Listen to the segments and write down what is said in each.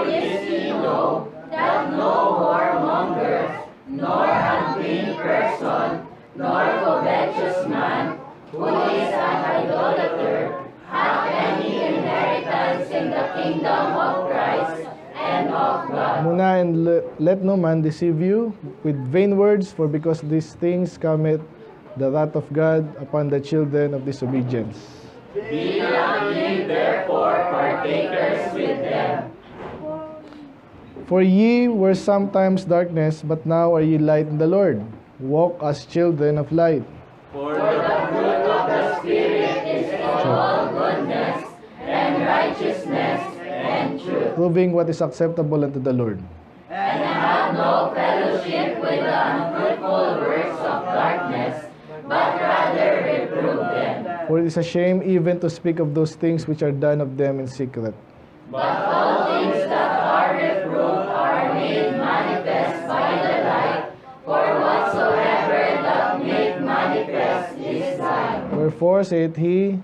this ye know, that no whoremongers, nor unclean person, nor covetous man, who is an idolater, hath any inheritance in the kingdom of Christ and of God. Muna, and let no man deceive you with vain words, for because these things cometh the wrath of God upon the children of disobedience. Be not ye therefore partakers with them. For ye were sometimes darkness, but now are ye light in the Lord. Walk as children of light. For the fruit of the Spirit is all goodness, and righteousness, and truth. Proving what is acceptable unto the Lord. And have no fellowship with the unfruitful works of darkness, but rather reprove them. For it is a shame even to speak of those things which are done of them in secret. But all things that are reproved are made manifest by the light, for whatsoever doth make manifest is light. Wherefore saith he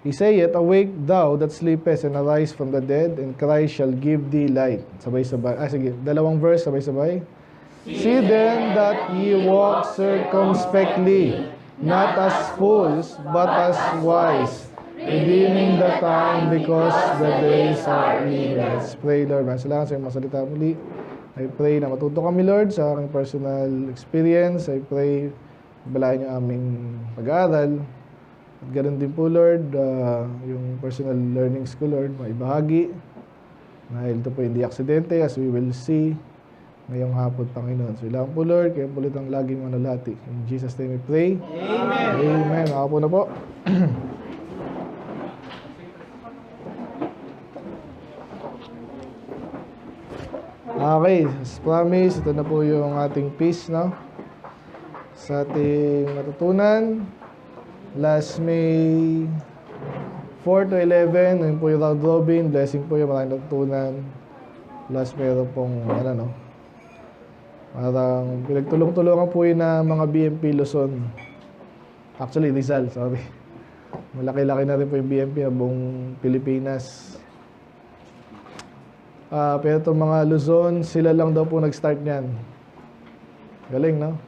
saith, Awake thou that sleepest, and arise from the dead, and Christ shall give thee light. Sabay-sabay. Sige, dalawang verse, sabay-sabay. See then that ye walk circumspectly, not as fools, but as wise, redeeming the time, because the days are evil. Let's pray, Lord. Salamat sa iyong mga salita muli. I pray na matuto kami, Lord, sa aking personal experience. I pray, balayan niyo aming pag-aaral. At ganoon din po, Lord, yung personal learnings ko, Lord, maibahagi. Dahil ito po hindi aksidente, as we will see ngayong hapon, Panginoon. So, ilang po, Lord, kaya pulit ang laging manalati. In Jesus' name we pray. Amen. Amen. Ako po na po. Okay, as promise, ito na po yung ating piece, no? Sa ating natutunan. Last May 4 to 11, yun po yung round robin. Blessing po yung maraming natutunan. Plus, meron pong, ano, no? Parang pinagtulong-tulungan po yun na mga BMP Luzon. Actually, Rizal, sorry. Malaki-laki na rin po yung BMP na buong Pilipinas. Pero itong mga Luzon, sila lang daw po nag-start niyan. Galing, no?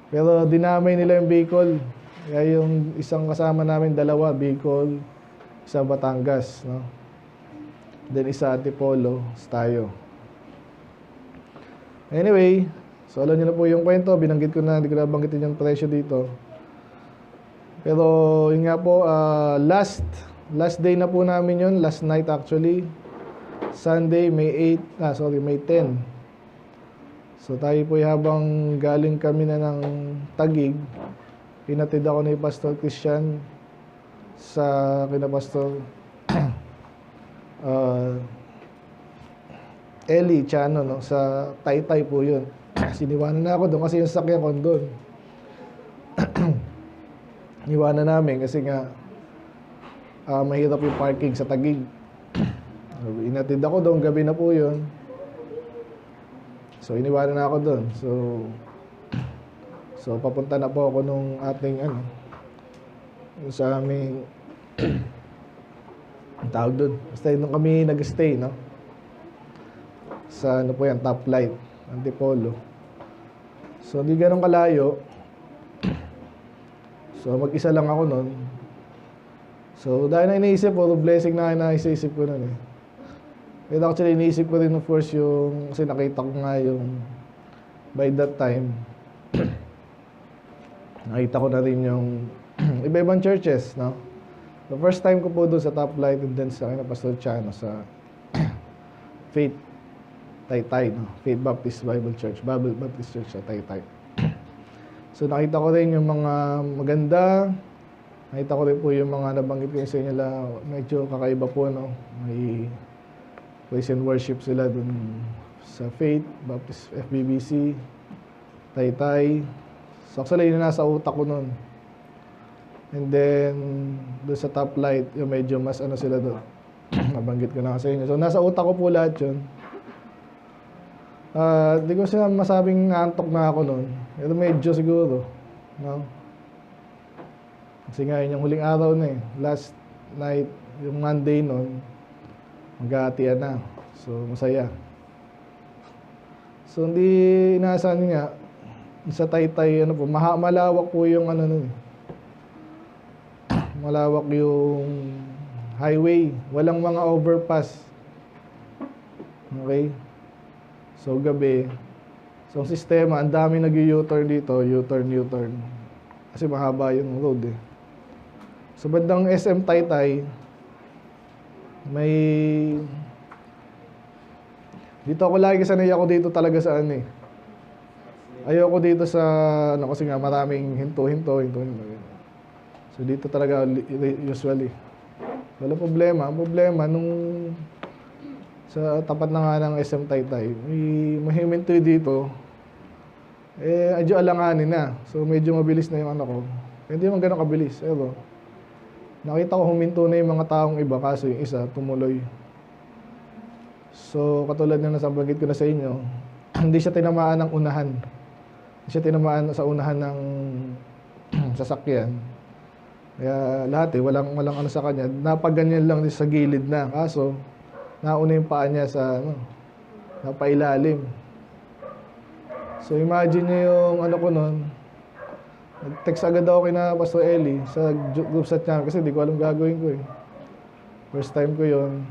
Pero dinamay nila yung Bicol. Kaya yung isang kasama namin, dalawa, Bicol, isa Batangas, no? Then isa Antipolo, tayo. Anyway, so alam niyo na po yung kwento. Binanggit ko na, hindi ko na banggitin yung presyo dito. Pero yun nga po, last day na po namin yun, last night actually. Sunday, May 10. So tayo po habang galing kami na ng Taguig, pinatid ako ni Pastor Christian sa kina Pastor Eli Chano, no? Sa Taytay po yun. Siniwanan na ako doon kasi yung sakyan ko doon. Iwanan namin kasi nga mahirap yung parking sa Taguig. Inatid ako doon, gabi na po yun. So, iniwanan na ako doon. So papunta na po ako nung ating, sa aming, ang tawag doon. Basta nung kami nag-stay, no? Sa, po yan, Top Light, Antipolo. So, hindi ganun kalayo. So, mag-isa lang ako noon. So, dahil na iniisip, puro blessing na naisip ko noon, eh. Pero actually, iniisip ko rin of course yung, kasi nakita ko nga yung, by that time, nakita ko na rin yung iba-ibang churches, no? The first time ko po doon sa Top Light and then sa Pastor Chano sa Faith Taytay, no? Faith Baptist Bible Church, Bible Baptist Church sa Taytay. So nakita ko rin yung mga maganda, nakita ko rin po yung mga nabanggit ko sa inyo lang, medyo kakaiba po, no? May praise and worship sila dun sa Faith Baptist FBBC, Taytay. So actually, yun nasa utak ko nun. And then, dun sa Top Light, yung medyo mas sila dun. Nabanggit ko na sa inyo. So nasa utak ko po lahat yun. Di ko sila masabing naantok na ako nun. Pero medyo siguro. No? Kasi nga yun yung huling araw na eh. Last night, yung Monday nun, mag-aatian na. So, masaya. So, hindi inaasahan niya, sa Taytay, ano po, malawak po yung ano nun. Malawak yung highway. Walang mga overpass. Okay? So, gabi. So, ang sistema, ang dami nag-U-turn dito. U-turn. Kasi mahaba yung road eh. So, bandang SM Taytay, may... Dito ako lagi, sanay ako dito talaga sa ano eh. Ayoko dito sa, ano kasi nga, maraming hinto. So, dito talaga usually. Wala problema. Ang problema, nung sa tapat na nga ng SM Taytay, may huminto dito, medyo alanganin na. So, medyo mabilis na yung ano ko. Hindi naman ganun kabilis. Pero, nakita ko huminto na yung mga taong iba, kaso yung isa, tumuloy. So, katulad na nasabanggit ko na sa inyo, hindi siya tinamaan ng unahan. Hindi siya tinamaan sa unahan ng sasakyan. Kaya lahat walang ano sa kanya. Napaganyan lang sa gilid na. Kaso, nauna yung paa niya sa, napailalim. So, imagine niyo yung ano ko nun. Nag-text agad ako kay na Pastor Eli sa group chat niya kasi di ko alam gagawin ko eh. First time ko yun.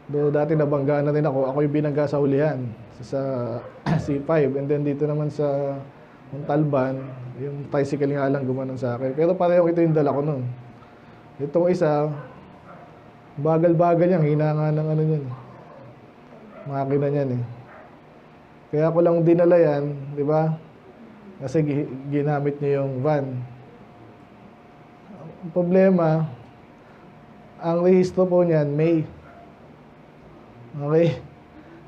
Do dati nabangga na rin ako. Ako yung binangga sa hulihan sa C5. And then dito naman sa Montalban, yung tricycle nga lang gumanon sa akin. Pero pareho ito yung dala ko nun. Itong isa, bagal-bagal yan. Hina nga ng ano yan. Makina niyan eh. Kaya ko lang dinala yan, di ba? Kasi ginamit niya yung van. Ang problema, ang rehistro po niyan, May. Okay?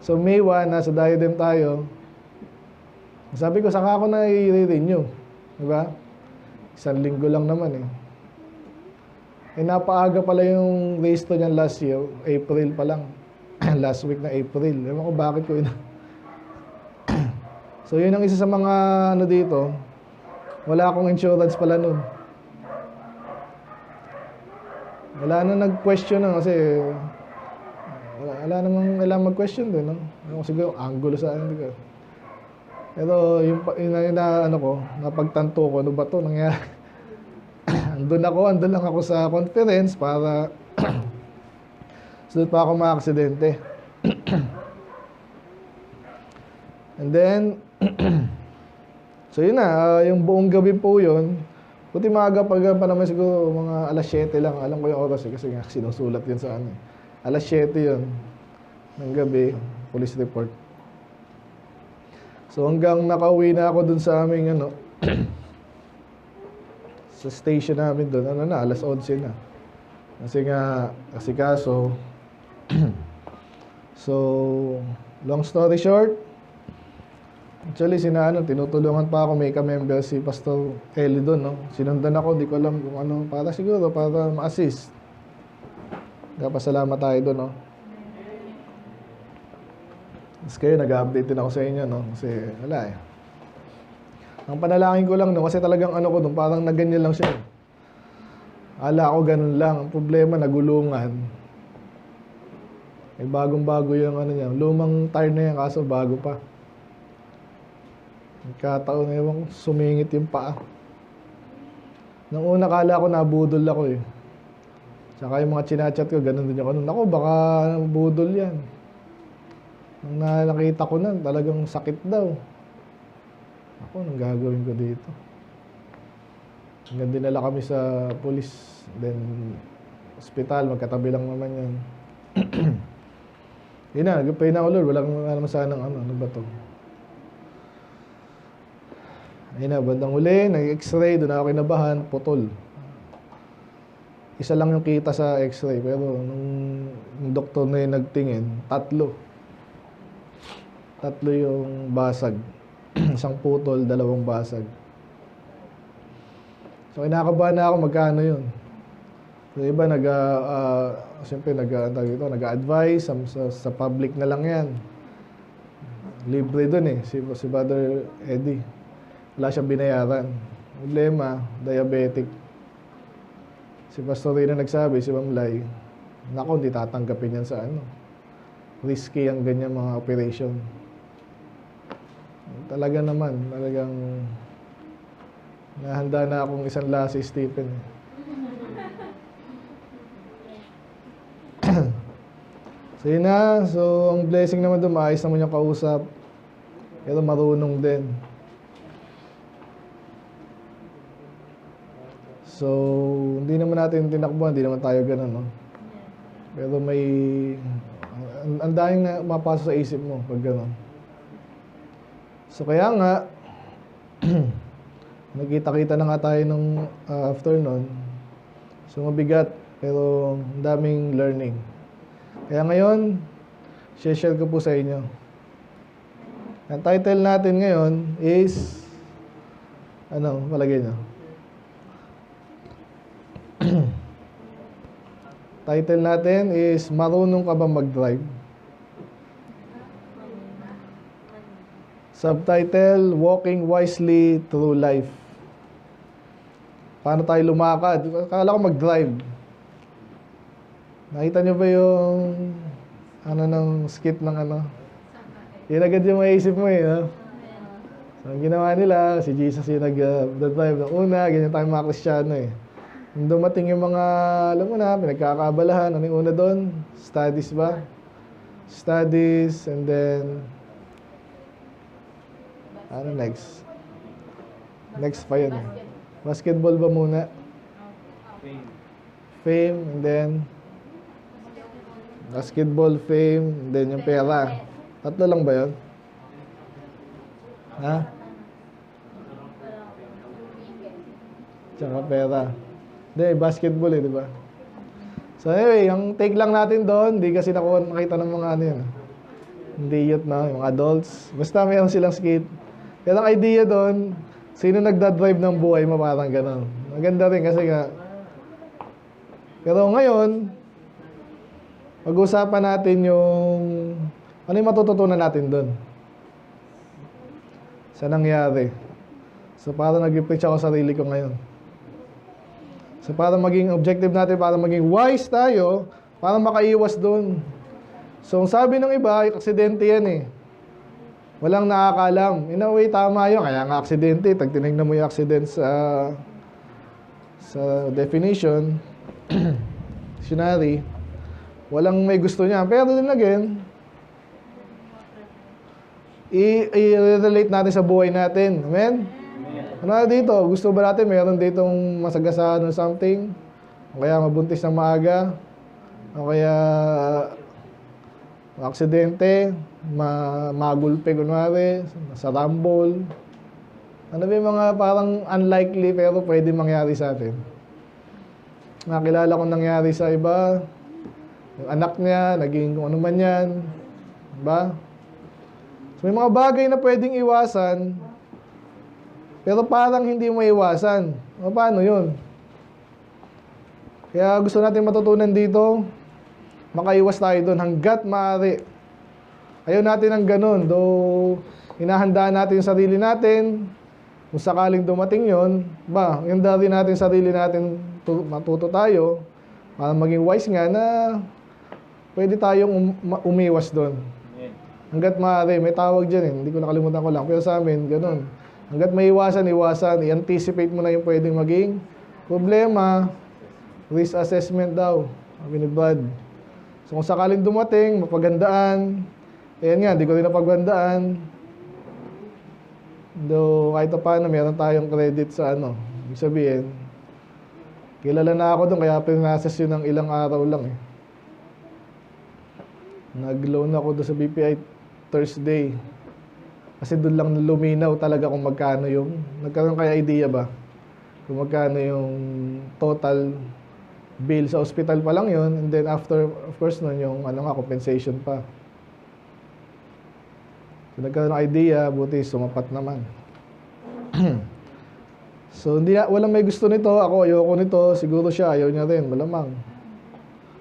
So, May 1, nasa diadem tayo. Sabi ko, saka ako na i-renew. Diba? 1 linggo lang naman eh. Napaaga pala yung rehistro niyan last year. April pa lang. Last week na April. Ewan ko bakit ko yun. So, yun ang isa sa mga ano dito. Wala akong insurance pala nun. Wala na nag-question na kasi wala namang kailangan mag-question doon, no? Ako siguro, angulo sa akin. Pero yung ano ko, napagtanto ko, ano ba ito nangyari? andun lang ako sa conference para sunod pa ako ma-aksidente. And then, so yun na, yung buong gabi po yun, puti maaga pa naman siguro, mga alas 7 lang. Alam ko yung oras eh, kasi nga sinusulat yun sa ano. Alas 7 yun, ng gabi, police report. So hanggang nakauwi na ako dun sa aming ano, sa station namin dun, alas 11 na. Kasi kaso, so, long story short, actually, tinutulungan pa ako, may ka-member si Pastor Eli doon, no? Sinundan ako, di ko alam kung ano, para ma-assist. Kapasalamat tayo doon, no? Tapos kayo, nag-update din ako sa inyo, no? Kasi, wala eh. Ang panalangin ko lang, no? Kasi talagang ano ko doon, parang naganyan lang siya. Ala ko, ganun lang. Ang problema, nagulungan. Bagong-bago yung ano niya. Lumang tire na yan, kaso bago pa. Nagkataon, ewan, sumingit yung paa. Nung una, kala ko nabudol ako eh. Tsaka yung mga chinachat ko, ganun din ako. Naku, baka budol yan. Nung nakita ko na, talagang sakit daw. Ako, anong gagawin ko dito? Hanggang dinala kami sa police, then hospital, magkatabi lang naman yan. Yun na, nagpay na ako, Lord. Walang naman sanang ano ba to? Ayun na, bandang uli, nag-x-ray, doon ako kinabahan, putol. Isa lang yung kita sa x-ray, pero nung doktor na yung nagtingin, tatlo yung basag. Isang putol, 2 basag. So, kinakabahan na ako, magkano yun. So, iba, siyempre, nag-advise, sa public na lang yan. Libre dun eh, si Brother Eddie. Wala siyang binayaran. Problema, diabetic. Si Pastor Rina nagsabi, si Ma'am Lai, naku, hindi tatanggapin yan sa ano. risky ang ganyan mga operation. Talaga naman, talagang nahanda na akong isang si Stephen. So yun na, so ang blessing naman doon, maayos naman yung kausap, pero marunong din. So, hindi naman natin tinakbuhan, hindi naman tayo ganun, no? Pero may, ang daming na mapasok sa isip mo pag ganun. So, kaya nga, nagkita-kita na nga tayo nung afternoon. So, mabigat, pero ang daming learning. Kaya ngayon, share ko po sa inyo. Ang title natin ngayon is, ano, palagay nyo? Title natin is, marunong ka ba mag-drive? Subtitle, Walking Wisely Through Life. Paano tayo lumakad? Akala ko mag-drive. Nakita nyo ba yung ano ng skit ng ano? Yun agad yung maisip mo eh. No? So, ang ginawa nila, si Jesus yung nag-drive ng una, ganyan tayo mga Kristiyano eh. Nung dumating yung mga, alam mo na, pinagkakabalahan. Ano yung una doon? Studies ba? Studies, and then, ano next? Next pa yun. Basketball ba muna? Fame, and then, basketball, fame, and then yung pera. Tatlo lang ba yun? Ha? Tsaka pera. Hindi, basketball eh, di ba? So anyway, ang take lang natin doon, di kasi nakita ng mga ano yun. Hindi youth na, yung adults. Basta mayroon silang skate. Pero ang idea doon, sino nagdadrive ng buhay mo, parang gano'n. Maganda rin kasi nga. Pero ngayon, pag-usapan natin yung, ano yung matututunan natin doon? Sa nangyari. So parang nag-preach ako sa sarili ko ngayon. So para maging objective natin, para maging wise tayo, para makaiwas doon. So ang sabi ng iba, aksidente yan eh. Walang nakakalam. In a way, tama yun. Kaya nga aksidente. Pag tinignan mo yung accident sa definition, dictionary, walang may gusto niya. Pero din again, i-relate natin sa buhay natin. Amen? Ano na dito? Gusto ba natin meron ditong masagasaan or something? O kaya mabuntis ng maaga? O kaya aksidente? Magulpe kunwari? Sa rumble? Ano ba yung mga parang unlikely pero pwede mangyari sa atin? Nakilala ko nangyari sa iba. Yung anak niya, naging kung ano man yan. Diba? So may mga bagay na pwedeng iwasan, pero parang hindi mo iwasan. O paano yun? Kaya gusto natin matutunan dito, makaiwas tayo doon hanggat maaari. Ayaw natin ng ganun. Though, hinahandaan natin yung sarili natin, kung sakaling dumating yun, yung dali natin sarili natin, matuto tayo, para maging wise nga na pwede tayong umiwas doon. Hanggat maaari, may tawag dyan eh. Hindi ko nakalimutan ko lang. Pero sa amin, ganun. Hanggat may iwasan, i-anticipate mo na yung pwedeng maging problema. Risk assessment daw. Sabi ni Brad. So kung sakaling dumating, mapagandaan. Ayan nga, di ko rin napagandaan. Though kahit paano, meron tayong credit sa ano. Ibig sabihin, kilala na ako doon, kaya pinasas yun ng ilang araw lang eh. Nag-loan ako doon sa BPI Thursday. Kasi doon lang luminaw talaga kung magkano yung, nagkaroon kayo idea ba? Kung magkano yung total bill sa hospital pa lang yun, and then after, of course, nun yung compensation pa. So nagkaroon ng idea, buti sumapat naman. So walang may gusto nito, ako ayoko nito, siguro siya ayaw niya rin, malamang.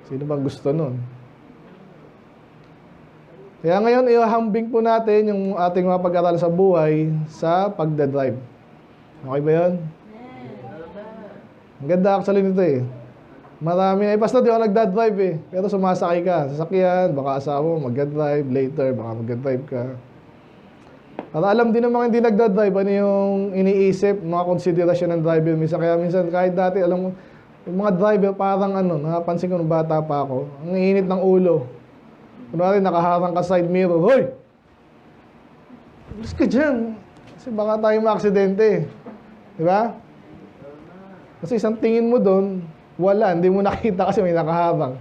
Sino bang gusto nun? Kaya ngayon, ihahambing po natin yung ating mga pag-aaral sa buhay sa pagdadrive. Okay ba yun? Ang ganda actually nito eh. Marami na. Pastor, di ako nagdadrive eh. Pero sumasakay ka. Sasakyan, baka asawa mo mag-drive. Later, baka mag-drive ka. Para alam din ng mga hindi nagdadrive, ano yung iniisip, mga konsiderasyon ng driver. Minsan, kaya minsan, kahit dati, alam mo, yung mga driver parang ano, napansin ko nung bata pa ako, ang init ng ulo. Kunwari, nakaharang ka side mirror. Hoy! Bilis ka dyan. Kasi baka tayo ma-aksidente. Di ba? Kasi isang tingin mo doon, wala, hindi mo nakita kasi may nakahabang.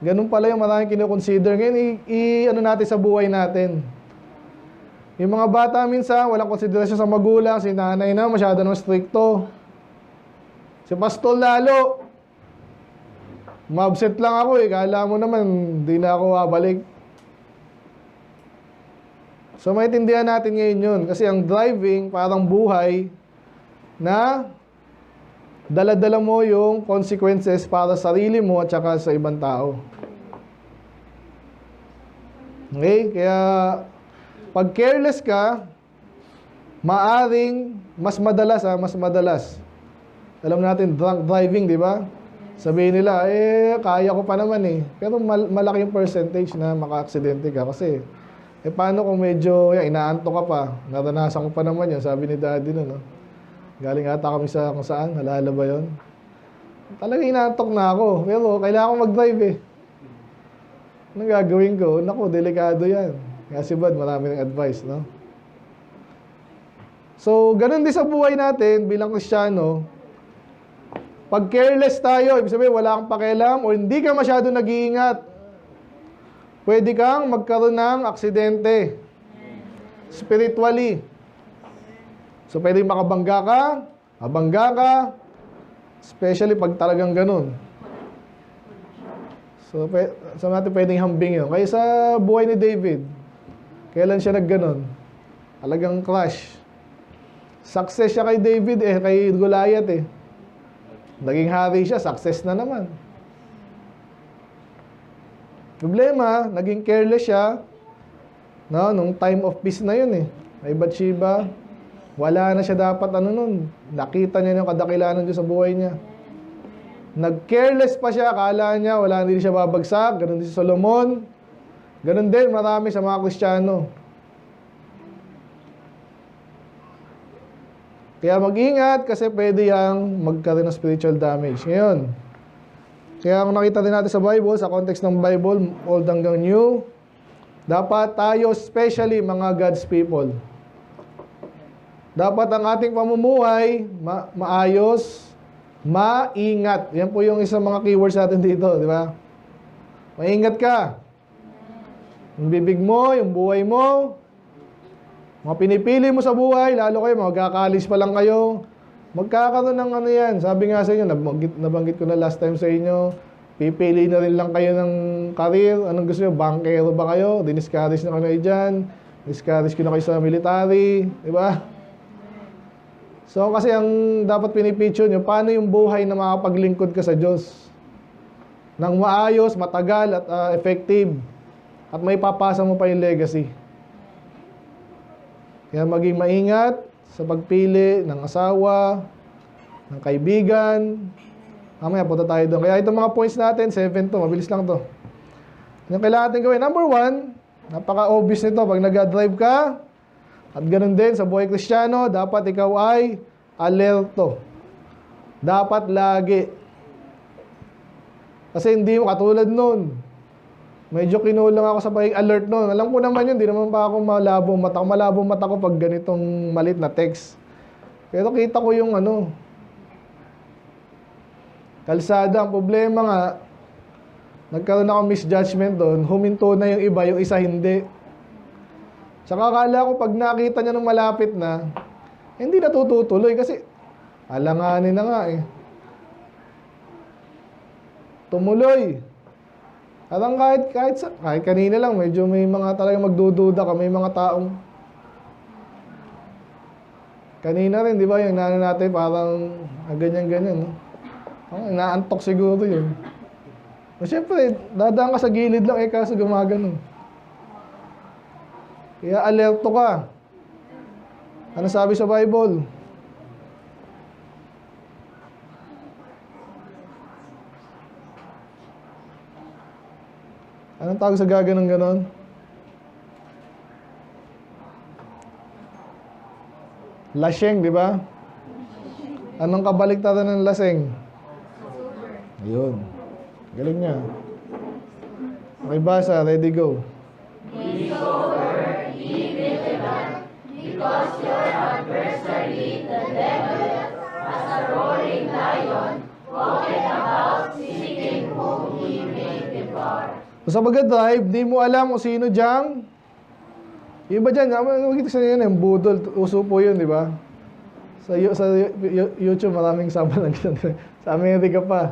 Ganun pala yung maraming kinoconsider. Ngayon, ano natin sa buhay natin. Yung mga bata minsan, walang konsiderasyon sa magulang. Si nanay na, masyado nang stricto. Si pastor lalo. Ma-upset lang ako eh. Kala mo naman, hindi na ako babalik. So, maintindihan natin ngayon yun. Kasi ang driving, parang buhay na dala-dala mo yung consequences para sa sarili mo at saka sa ibang tao. Okay? Kaya, pag careless ka, maaring mas madalas. Alam natin, drunk driving, di ba? Sabihin nila, kaya ko pa naman eh. Pero malaki yung percentage na maka-aksidente ka. Kasi, paano kung medyo inaanto ka pa? Naranasan ko pa naman yun, sabi ni daddy no? Galing ata kami sa kung saan, halala ba yun? Talagang inaantok na ako. Pero kailangan ko mag-drive eh. Anong gagawin ko? Naku, delikado yan. Kaya si Bad, marami ng advice, no? So, ganun din sa buhay natin bilang Kristiyano. Pag careless tayo, ibig sabihin wala kang pakialam o hindi ka masyado nag-iingat, pwede kang magkaroon ng aksidente. Spiritually. So, pwede makabangga ka, mabangga ka, especially pag talagang ganun. So, sa natin pwedeng hambing yun. Kaya sa buhay ni David, kailan siya nagganon? Talagang crash. Success siya kay David kay Goliath eh. Naging hari siya, success na naman. Problema, naging careless siya, no, nung time of peace na yun eh. May Bathsheba, wala na siya dapat nun. Nakita niya yung kadakilanan Diyos sa buhay niya. Nag-careless pa siya, akala niya wala din siya babagsak. Ganun din si Solomon. Ganun din, marami sa mga Kristiyano. Kaya mag-ingat kasi pwede yang magkaroon ng spiritual damage. Ngayon, kaya kung nakita din natin sa Bible, sa context ng Bible, old hanggang new, dapat tayo, especially mga God's people, dapat ang ating pamumuhay maayos, maingat. Yan po yung isang mga keywords natin dito, di ba? Maingat ka. Yung bibig mo, yung buhay mo, mga pinipili mo sa buhay, lalo kayo, magkakalis pa lang kayo, magkakaroon ng ano yan. Sabi nga sa inyo, nabanggit ko na last time sa inyo, pipili na rin lang kayo ng career. Anong gusto nyo? Bankero ba kayo? Diniscourage na kayo dyan. Discourage ko na kayo sa military. Di ba? So, kasi ang dapat pinipicture nyo, paano yung buhay na makapaglingkod ka sa Diyos? Nang maayos, matagal, at effective. At may papasa mo pa yung legacy. Kaya maging maingat sa pagpili ng asawa, ng kaibigan. Mamaya, punta tayo doon. Kaya itong mga points natin, 7 to, mabilis lang to. Yung kailangan natin gawin. Number 1, napaka-obvious nito. Pag nag-drive ka, at ganun din sa buhay Kristiyano, dapat ikaw ay alerto. Dapat lagi. Kasi hindi mo katulad nun. Medyo kinulang ako sa pagiging alert nun. Alam ko naman yun, hindi naman pa ako malabong mata. Malabong mata ko pag ganitong malit na text. Pero kita ko yung kalsada. Ang problema nga, nagkaroon ako misjudgment doon. Huminto na yung iba, yung isa hindi. Saka akala ko pag nakita niya nung malapit na, hindi natutuloy kasi alanganin na nga eh. Tumuloy. Parang kahit kanina lang, medyo may mga talagang magdududa ka, may mga taong kanina rin, di ba, yung nanay natin parang ganyan-ganyan, no? Inaantok siguro yun. Siyempre, dadaan ka sa gilid lang, kaso gumagano. Kaya alerto ka. Ano sabi sa Bible? Anong tawag sa gaganong ganon? Laseng, di ba? Anong kabaliktaran ng laseng? Ayun. Galing niya. Okay, basa. Ready, go. Be sober, ye vigilant, because your adversary, the devil, as a roaring lion, walketh about seeking whom he may devour. So, sa pag-drive, di mo alam kung sino diyang. Yung iba dyan, makikita sa yun, yung budol, uso po yun, di ba? Sa YouTube, maraming sama lang dyan. Sa Amerika pa.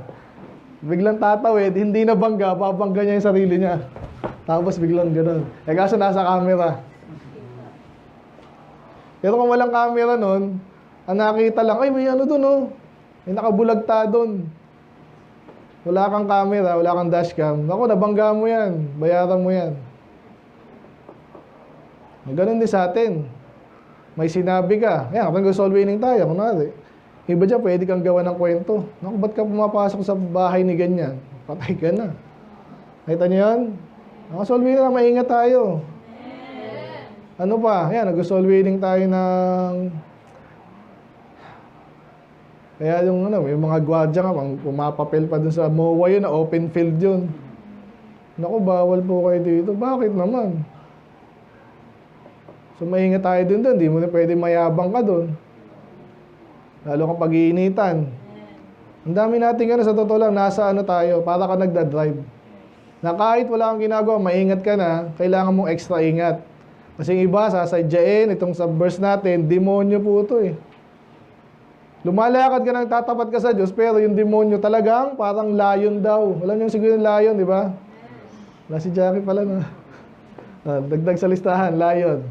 Biglang tatawid, hindi na bangga, babangga niya yung sarili niya. Tapos biglang gano'n. Eh kaso nasa camera. Pero kung walang camera nun, ang nakita lang, ay may ano dun oh. May nakabulagta dun. Wala kang camera, wala kang dashcam. Naku, nabangga mo yan. Bayaran mo yan. Ganun din sa atin. May sinabi ka. Ayan, kapag soul winning tayo, kunwari. Iba dyan, pwede kang gawa ng kwento. Naku, ba't ka pumapasok sa bahay ni ganyan? Patay ka na. Nakita niyo yun? Soul winning na, maingat tayo. Ano pa? Ayan, nag-soul winning tayo ng... Kaya yung ano, yung mga gwardiya nga, pumapapel pa dun sa MOA yun, na open field yun. Naku, bawal po kayo dito. Bakit naman? So, maingat tayo dun. Hindi mo na pwede mayabang ka dun. Lalo kang pag-iinitan. Ang dami natin sa totoo lang, nasa ano tayo, para ka nagda-drive. Na kahit wala kang ginagawa, maingat ka na, kailangan mong extra ingat. Kasi yung iba, sasadyain, itong sa verse natin, demonyo po ito eh. Lumalakad ka nang tatapat ka sa Diyos, pero yung demonyo talagang parang lion daw. Alam niyo siguro yung lion, di ba? Wala si Jackie pala na. Dagdag sa listahan, lion.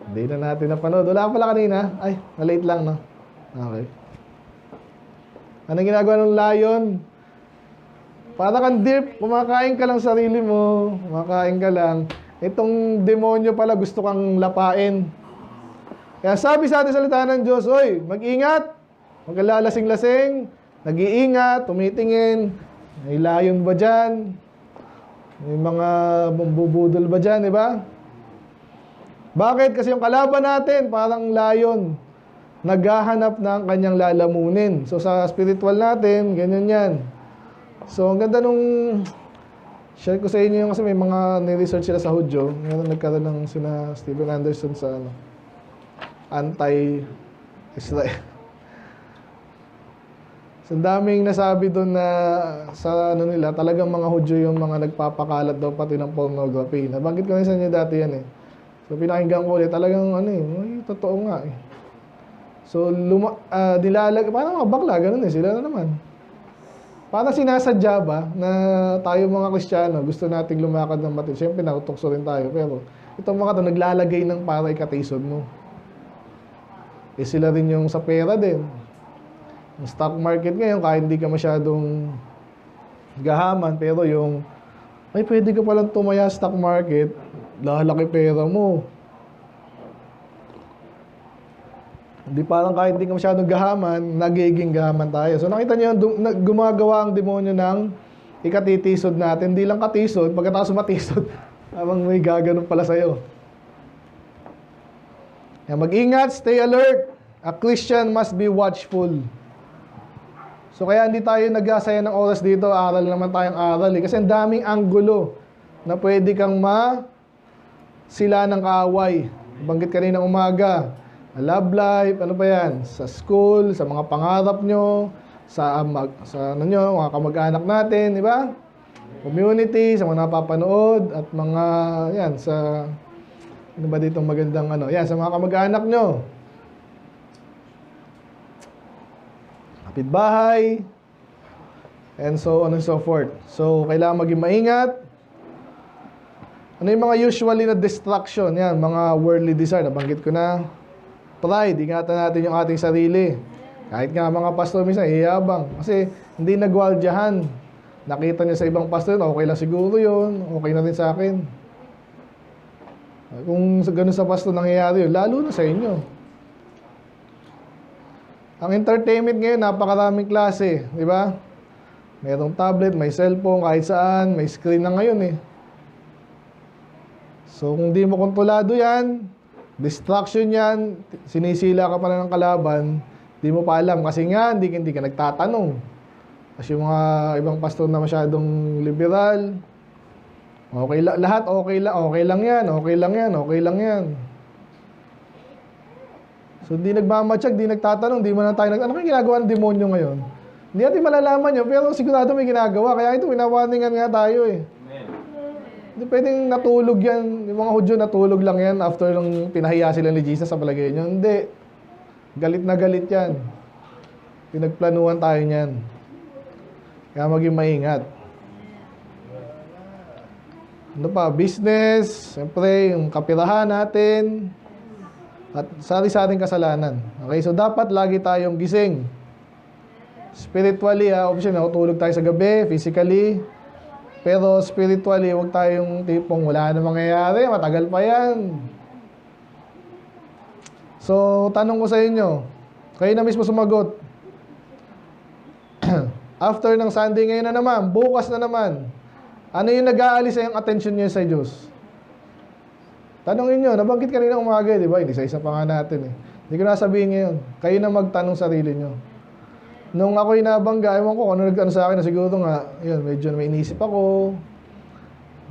Hindi na natin napanood. Wala ka pala kanina. Ay, na-late lang, no? Okay. Anong ginagawa ng lion? Para kang deer, kumakain ka lang sarili mo. Kumakain ka lang. Itong demonyo pala gusto kang lapain. Kaya sabi sa ating salita ng Diyos, oy, mag-ingat. Huwag ka lalasing-lasing. Nag-iingat, tumitingin. May lion ba dyan? May mga bubudol ba dyan, di ba? Bakit? Kasi yung kalaban natin, parang lion. Naghahanap ng kanyang lalamunin. So sa spiritual natin, ganyan yan. So ang ganda nung share ko sa inyo yung kasi may mga ni-research sila sa Hudyo. Ngayon nagkaroon ng sina Steven Anderson sa ano, anti-Israel. So daming nasabi doon na sa ano nila, talagang mga Hudyo yung mga nagpapakalat daw pati ng pornography. Nabanggit ko na sa inyo dati yan eh. So pinakinggan ko ulit, talagang ano eh, totoo nga eh. So parang mga bakla, ganun eh, sila na naman. Parang sinasadya ba na tayo mga Kristiyano, gusto nating lumakad ng mati. Siyempre nakutokso rin tayo, pero itong mga to naglalagay ng para ikatisod mo. Eh sila rin yung sa pera din. Yung stock market ngayon, kahit hindi ka masyadong gahaman, pero yung, ay pwede ka palang tumaya stock market, lalaki pera mo. Hindi parang kahit hindi ka masyadong gahaman, nagiging gahaman tayo. So nakita niyo, gumagawa ang demonyo ng ikatitisod natin. Hindi lang katisod, pagkatapos matisod, habang may gaganon pala sa'yo. Kaya mag-ingat, stay alert. A Christian must be watchful. So kaya hindi tayo nag-asaya ng oras dito, aral naman tayong aral eh. Kasi ang daming anggulo na pwede kang sila ng kaaway. Banggit kanina umaga, love life, ano pa yan? Sa school, sa mga pangarap nyo, sa ano nyo, mga kamag-anak natin, di ba? Community, sa mga napapanood, at mga, yan, sa, ano ba ditong magandang ano? Yan, sa mga kamag-anak nyo. Kapitbahay, and so on and so forth. So, kailangan maging maingat. Ano yung mga usually na distraction? Yan, mga worldly desire. Nabanggit ko na. Pride, ingatan natin yung ating sarili. Kahit nga mga pastor minsan, iyabang. Kasi hindi nagwaldyahan. Nakita niya sa ibang pastor, okay lang siguro yun. Okay na rin sa akin. Kung ganun sa pastor nangyayari yun, lalo na sa inyo. Ang entertainment ngayon, napakaraming klase. Di ba? Merong tablet, may cellphone, kahit saan, may screen na ngayon eh. So kung di mo kontrolado yan, distraction yan, sinisila ka pa na ng kalaban, di mo pa alam. Kasi nga, hindi ka nagtatanong. Kasi yung mga ibang pastor na masyadong liberal, okay lang, lahat okay lang yan, okay lang yan, okay lang yan. So di nagmamatsyag, di nagtatanong, di mo na tayo ano kaya ginagawa ng demonyo ngayon? Hindi natin malalaman yun, pero sigurado may ginagawa. Kaya ito, winawarningan nga tayo eh. Amen. Hindi pwedeng natulog yan. Yung mga Hudyo natulog lang yan after nung pinahiya sila ni Jesus sa palagay nyo. Hindi. Galit na galit yan. Pinagplanuhan tayo niyan. Kaya maging maingat. Ano pa? Business. Siyempre, yung kapirahan natin. At sari-saring kasalanan. Okay, so dapat lagi tayong gising. Spiritually, option, tulog tayo sa gabi, physically. Pero spiritually, huwag tayong tipong wala na mangyayari, matagal pa yan. So, tanong ko sa inyo, kayo na mismo sumagot. After ng Sunday ngayon na naman, bukas na naman, ano yung nag-aalis sa yung attention niyo sa Diyos? Tanongin nyo, nabanggit kanina umaga, di ba? Hindi sa isa pa nga natin eh. Hindi ko nasabihin ngayon. Kayo na magtanong sarili nyo. Nung ako'y nabangga, ewan ko, ano nag-ano sa akin na siguro nga, yun, medyo may inisip ako.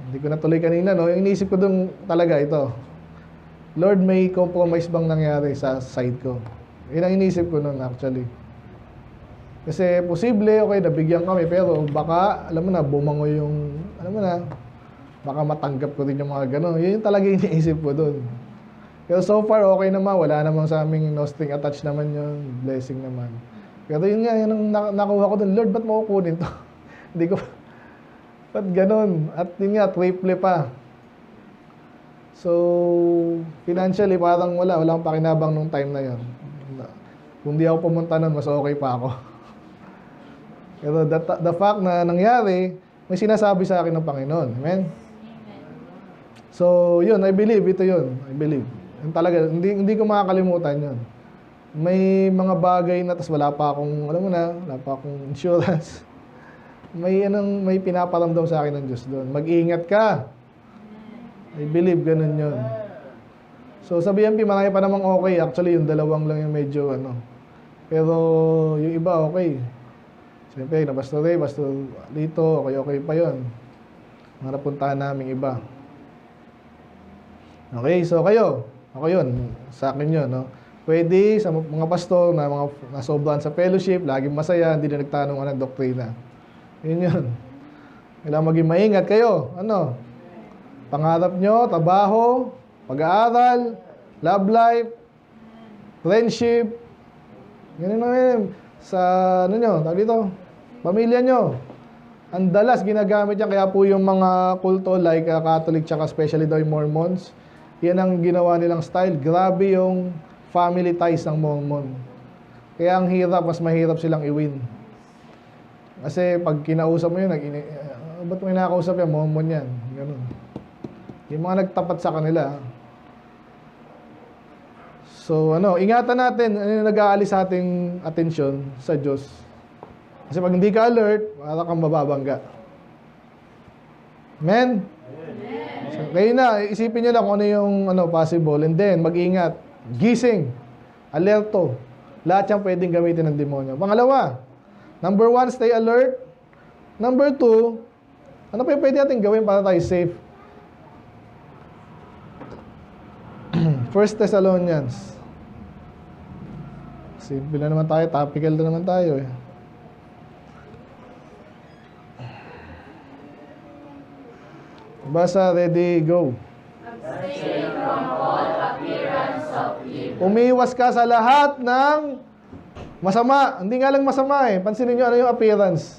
Hindi ko natuloy kanina, no? Yung inisip ko dun talaga ito. Lord, may compromise bang nangyari sa side ko? Yun ang inisip ko nun, actually. Kasi posible, okay, nabigyan kami, pero baka, alam mo na, bumango yung, alam mo na, baka matanggap ko rin yung mga gano'n. Yun yung talaga yung iniisip ko dun. Pero so far, okay naman. Wala namang sa aming no string attached naman yun. Blessing naman. Pero yun nga, yun ang nakuha ko dun. Lord, ba't mo kukunin to? Hindi ko, ba't gano'n? At yun nga, triple pa. So, financially, parang walang pakinabang nung time na yun. Kung di ako pumunta nun, mas okay pa ako. Pero the fact na nangyari, may sinasabi sa akin ng Panginoon. Amen? So, yun, I believe, ito yun. I believe. Yun talaga, hindi ko makakalimutan yun. May mga bagay na, tas wala pa akong, alam mo na, wala pa akong insurance. May pinaparamdam sa akin ng Diyos doon. Mag-ingat ka. I believe, ganun yun. So, sa BMP, marami pa namang okay. Actually, yung dalawang lang yung medyo, Pero, yung iba, okay. Siyempre, na Pastor Ray, Pastor Lito, okay pa yun. Mga napuntahan namin iba. Okay, so kayo, ako yun, sa akin yun, no? Pwede sa mga pastor na mga nasobrahan sa fellowship, laging masaya, hindi na nagtanong ng doktrina. Yun yun. Kailangan maging maingat kayo. Pangarap nyo, trabaho, pag-aaral, love life, friendship, ganun na yun. Sa, pamilya nyo. Ang dalas ginagamit yan, kaya po yung mga kulto like Catholic, tsaka especially daw yung Mormons, yan ang ginawa nilang style. Grabe yung family ties ng Mormon. Kaya ang hirap, mas mahirap silang i-win. Kasi pag kinausap mo yun, ba't mo kinakausap yan? Mormon yan. Ganun. Yung mga nagtapat sa kanila. So, ingatan natin, ano yung nag-aalis sa ating atensyon sa Diyos. Kasi pag hindi ka alert, para kang mababangga. Amen? So, kayo na, isipin nyo lang kung ano yung possible. And then, mag-ingat. Gising. Alerto. Lahat yan pwedeng gamitin ng demonyo. Pangalawa, number 1, stay alert. Number 2, ano pa yung pwede natin gawin para tayo safe? 1 Thessalonians. Simple na naman tayo, topical na naman tayo eh. Basa, ready, go. Abstain from all appearance of evil. Umiwas ka sa lahat ng masama. Hindi nga lang masama eh. Pansinin nyo ano yung appearance.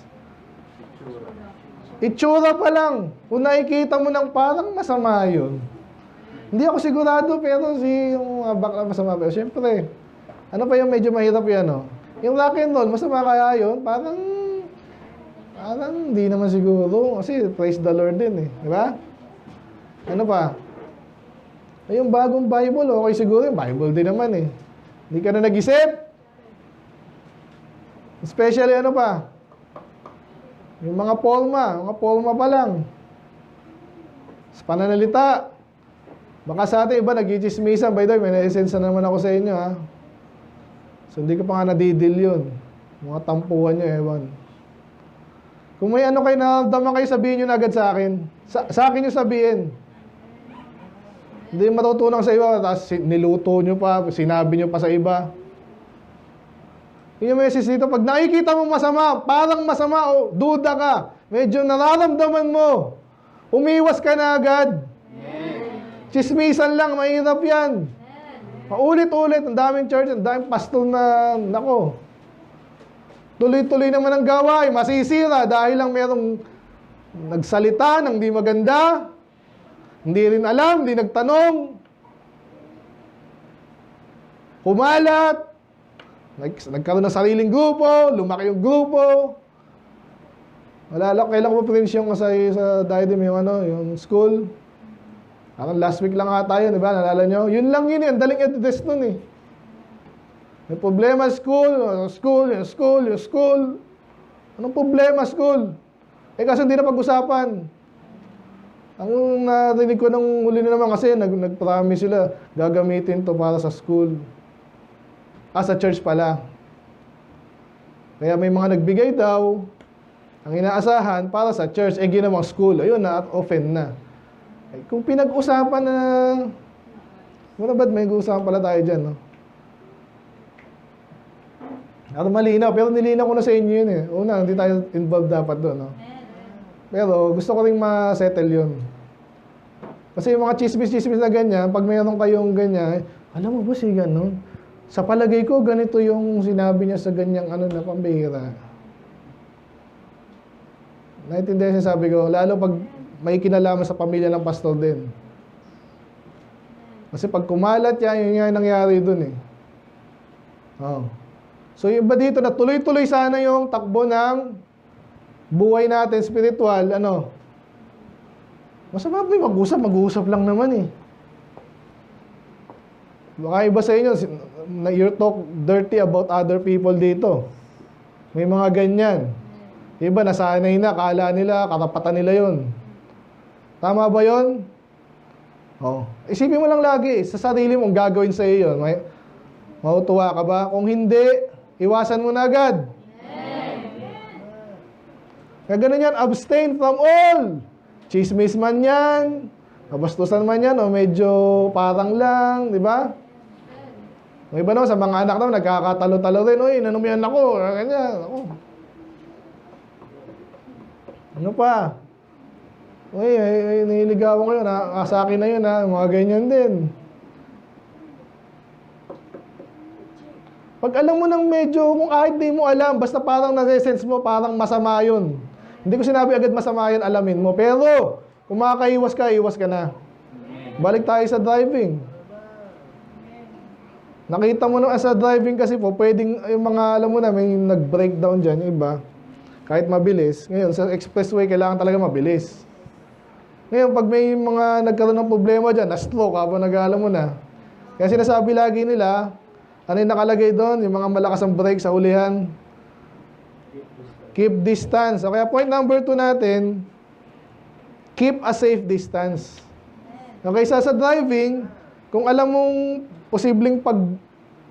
Itsura pa lang. Kung nakikita mo ng parang masama yun. Hindi ako sigurado, pero yung bakla masama. Pero syempre, ano pa yung medyo mahirap yan, Yung rock and roll, masama kaya yun? Parang hindi naman siguro. Kasi praise the Lord din eh. Di ba? Ano pa? Yung bagong Bible, okay siguro. Yung Bible din naman eh. Hindi ka na nag-isip. Especially ano pa? Yung mga forma pa lang. Sa pananalita. Baka sa atin, iba nag-i-chismisan. By the way, may na-essence na naman ako sa inyo, ha? So, hindi ko pa nga nadidil yun. Mga tampuhan nyo, ewan. Kung may ano kayo naramdaman kayo, sabihin nyo na agad sa akin. Sa akin nyo sabihin. Hindi matutunan sa iba, tapos niluto nyo pa, sinabi nyo pa sa iba. Yung message dito, pag nakikita mo masama, parang masama o duda ka, medyo nararamdaman mo, umiwas ka na agad. Chismisan lang, mahirap yan. Paulit-ulit, ang daming church, ang daming pastor na, nako. Tuloy-tuloy naman ang gawain, masisira dahil lang merong nagsalita ng di maganda, hindi rin alam, hindi nagtanong, kumalat, nagkaroon ng sariling grupo, lumaki yung grupo. Kailan ko pa friends yung sa Diadem yung school. Parang last week lang ata yun, di ba? Nalala nyo? Yun lang yun, ang daling address nun eh. May problema school. Anong problema school? Kasi hindi na pag-usapan. Ang narinig ko nung huli na naman kasi nag-promise sila, gagamitin to para sa school. Sa church pala. Kaya may mga nagbigay daw, ang inaasahan para sa church, ginawang school. Ayun na, offend na. Kung pinag-usapan na, muna ba't may usapan pala tayo dyan, no? Malinaw, pero nilinaw ko na sa inyo yun eh. Una, hindi tayo involved dapat doon, no? Pero gusto ko rin ma-settle yun. Kasi yung mga chismis na ganyan, pag mayroon kayong ganyan, alam mo ba si ganun? Sa palagay ko, ganito yung sinabi niya sa ganyang na pambihira. Naintindihan siya sabi ko, lalo pag may kinalaman sa pamilya ng pastor din. Kasi pag kumalat yan, yun nga yung nangyari dun eh. Oh. So yung iba dito na tuloy-tuloy sana yung takbo ng buhay natin spiritual, masama ba yung mag-usap lang naman eh. Baka iba sa inyo, you talk dirty about other people dito. May mga ganyan. Iba, nasanay na, kala nila, karapatan nila yun. Tama ba yun? Oh. Isipin mo lang lagi, sa sarili mong gagawin sa iyo yun. Mautuwa ka ba? Kung hindi, iwasan mo na agad. Kaya ganun yan, abstain from all. Chismis man yan, kabastusan man yan, o medyo parang lang, di ba? May iba naman, sa mga anak naman, nagkakatalo-talo rin, uy, nanumihan ako, ganyan, ako. Ano pa? Uy, nililigawan ko yun, sa akin na yun, mga ganyan din. Pag alam mo ng medyo, kung kahit di mo alam, basta parang nare-sense mo, parang masama yun. Hindi ko sinabi agad masama yun, alamin mo. Pero, kung makakaiwas ka, iwas ka na. Balik tayo sa driving. Nakita mo nung sa driving kasi po, pwedeng, yung mga, alam mo na, may nag-breakdown dyan, yung iba. Kahit mabilis. Ngayon, sa expressway, kailangan talaga mabilis. Ngayon, pag may mga nagkaroon ng problema dyan, na-stroke, habang nag-alam mo na. Kaya sinasabi lagi nila, ano yung nakalagay doon? Yung mga malakas ang brake sa ulihan. Keep distance. So, kaya point number 2 natin, keep a safe distance. Okay, sa driving, kung alam mong posibleng pag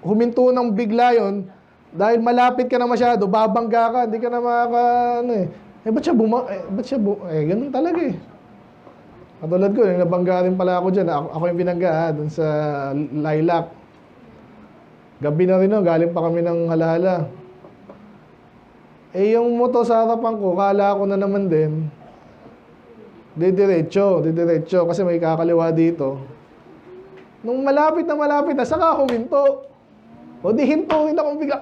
huminto ng bigla yun, dahil malapit ka na masyado, babangga ka, hindi ka na ba't siya ganun talaga eh. Katulad ko, nabangga rin pala ako dyan. Ako yung binangga dun sa Lilac. Gabi na rin galing pa kami ng Halala. Yung motor sa harapan ko, kala ko na naman din, didiretso, kasi may kakaliwa dito. Nung malapit na, saka huminto. O di hinto rin akong bigla.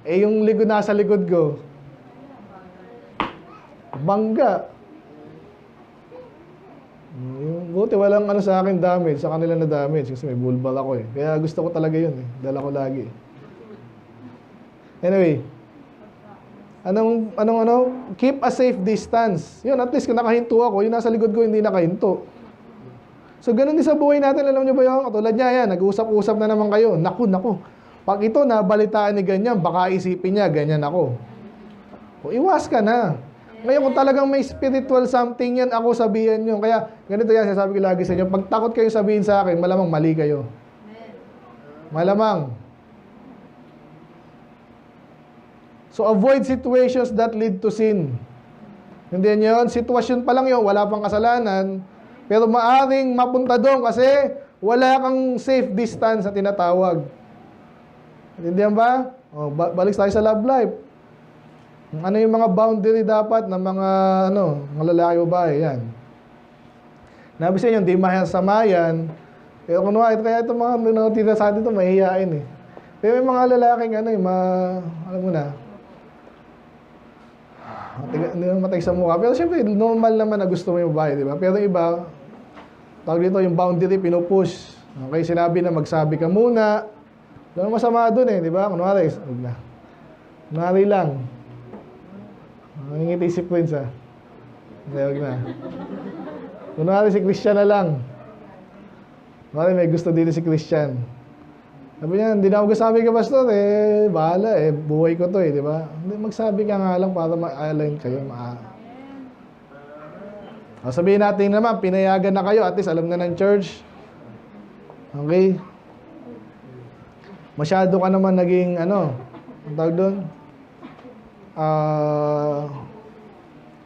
Yung likod nasa likod ko. Bangga. Buti walang sa akin damage, sa kanila na damage kasi may bulbar ako eh. Kaya gusto ko talaga yun eh. Dala ko lagi. Anyway, keep a safe distance. Yun, at least kung nakahinto ako, yung nasa likod ko hindi nakahinto. So, ganun din sa buhay natin, alam nyo ba yun? Katulad niya, yan, nag-usap-usap na naman kayo. Naku. Pag ito, nabalitaan ni ganyan, baka isipin niya, ganyan ako. O, iwas ka na. Ngayon, kung talagang may spiritual something yan, ako sabihan nyo. Kaya, ganito yan, sasabi ko lagi sa inyo, pag takot kayo sabihin sa akin, malamang mali kayo. Malamang. So, avoid situations that lead to sin. Hindi nyo yun? Sitwasyon pa lang yun, wala pang kasalanan, pero maaring mapunta doon kasi wala kang safe distance na tinatawag. Intindihan ba? O, balik tayo sa love life. Ano yung mga boundary dapat ng mga mga lalaki o babae? Yan. Nabi sa inyo, hindi mahasamayan. Pero kunwari, kaya itong mga nakatira sa atin ito, mahihiyain eh. Pero may mga lalaking alam mo na, hindi naman matay sa mukha. Pero siyempre, normal naman na gusto mo yung babae, di ba? Pero iba, tawag dito yung boundary, pinupush. Okay, sinabi na magsabi ka muna. Doon masama doon eh, di ba? Kunwari lang. Nangingiti si Prince ah. Huwag na. Kunwari si Christian na lang. Kunwari may gusto dito si Christian. Sabi niya, hindi na ako sabi ka pastor eh, bahala eh, buhay ko to eh, di ba? Hindi, magsabi ka nga lang para ma-align kayo. Sabihin natin naman, pinayagan na kayo, at least alam na ng church. Okay? Masyado ka naman naging ang tawag doon?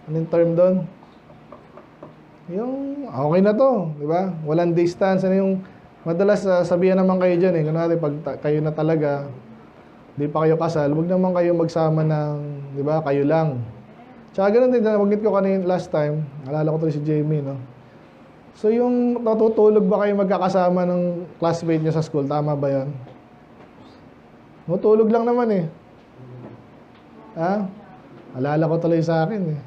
Anong term doon? Yung, okay na to, di ba? Walang distance, yung, madalas sabihan naman kayo dyan eh, kunwari pag kayo na talaga, di pa kayo kasal, huwag naman kayo magsama ng, di ba, kayo lang. Tsaka ganun din, nabanggit ko kanina last time, alala ko tuloy si Jamie, no? So yung natutulog ba kayo magkakasama ng classmate niya sa school, tama ba yan? Natulog lang naman eh. Ha? Alala ko tuloy sa akin eh.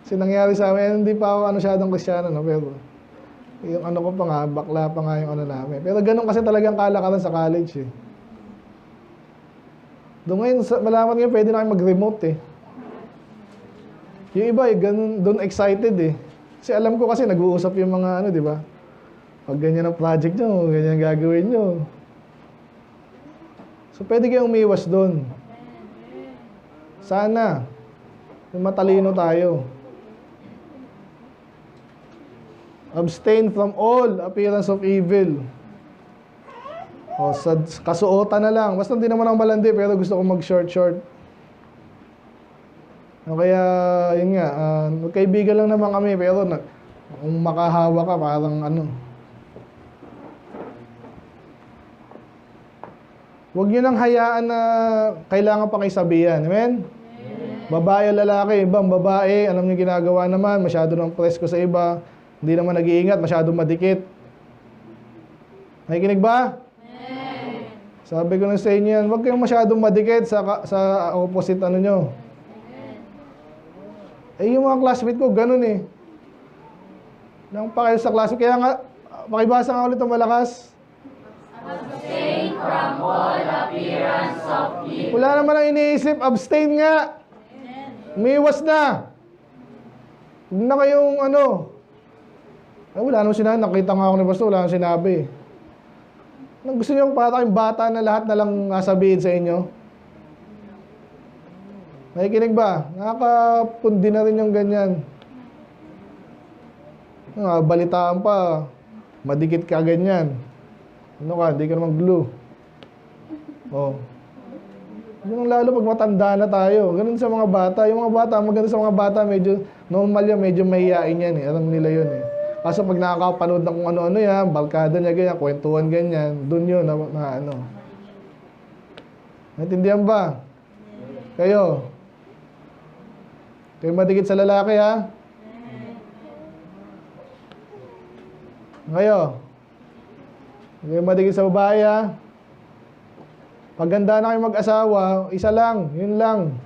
Kasi nangyari sa amin, hindi pa ako masyadong Kristyano, no? Pero yung ko pa nga, bakla pa nga yung namin. Pero ganun kasi talagang kalakaran sa college eh. Doon ngayon, malaman ngayon, pwede na kayo mag-remote eh. Yung iba eh, ganun, doon excited eh. Kasi alam ko kasi nag-uusap yung mga di ba? Pag ganyan ang project nyo, ganyan gagawin nyo. So pwede kayong umiwas doon. Sana, yung matalino tayo. Abstain from all appearance of evil. O, sa kasuotan na lang. Basta hindi naman ako malandi, pero gusto ko mag-short. O kaya, yun nga, magkaibigan lang naman kami, pero kung makahawa ka, parang Huwag nyo nang hayaan na kailangan pa kayo sabihan. Amen? Babae o lalaki, ibang babae, alam nyo ginagawa naman, masyado ng presko sa iba, hindi naman nag-iingat, masyadong madikit. Nakikinig ba? Amen. Sabi ko na sa inyo yan, huwag kayong masyadong madikit sa opposite nyo. Eh, yung mga classmate ko, ganun eh. Nang pa kayo sa classmate, kaya nga, pakibasa nga ulit ang malakas. Abstain from all appearance of evil. Wala naman ang iniisip, abstain nga. Umiwas na. Huwag na kayong wala naman sinabi. Nakita nga ako ni Pastor, wala naman sinabi. Gusto niyo para kayong bata na lahat na lang sabihin sa inyo? Nakikinig ba? Nakakapundi na rin yung ganyan. Balitaan pa, madikit ka ganyan. Hindi ka naman glue. Ganun lalo pag matanda na tayo. Ganun sa mga bata. Yung mga bata, maganda sa mga bata, medyo normal yan, medyo mahihain yan eh. Alam nila yun eh. Kaso pag nakakapanood ng kung ano-ano yan, barkada niya ganyan, kwentuhan ganyan, dun yun Naintindihan ba? Kayo madikit sa lalaki ha? Kayo madikit sa babae ha? Pag ganda na kayo mag-asawa, isa lang, yun lang.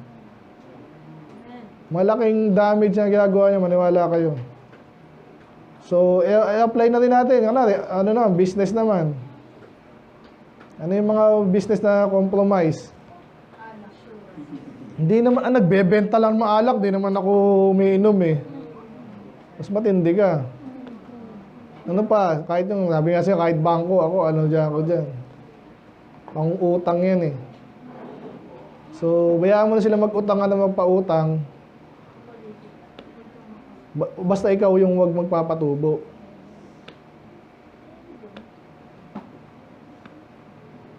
Malaking damage na ginagawa niya, maniwala kayo. So, i-apply na rin natin. Business naman. Ano yung mga business na compromise? Hindi naman, nagbebenta lang maalak, di naman ako umiinom eh. Mas matindi ka. Kahit yung, sabi nga siya, kahit bangko, ako dyan. Pang-utang yan eh. So, bayaan mo na sila mag-utang magpautang. Basta ikaw yung wag magpapatubo.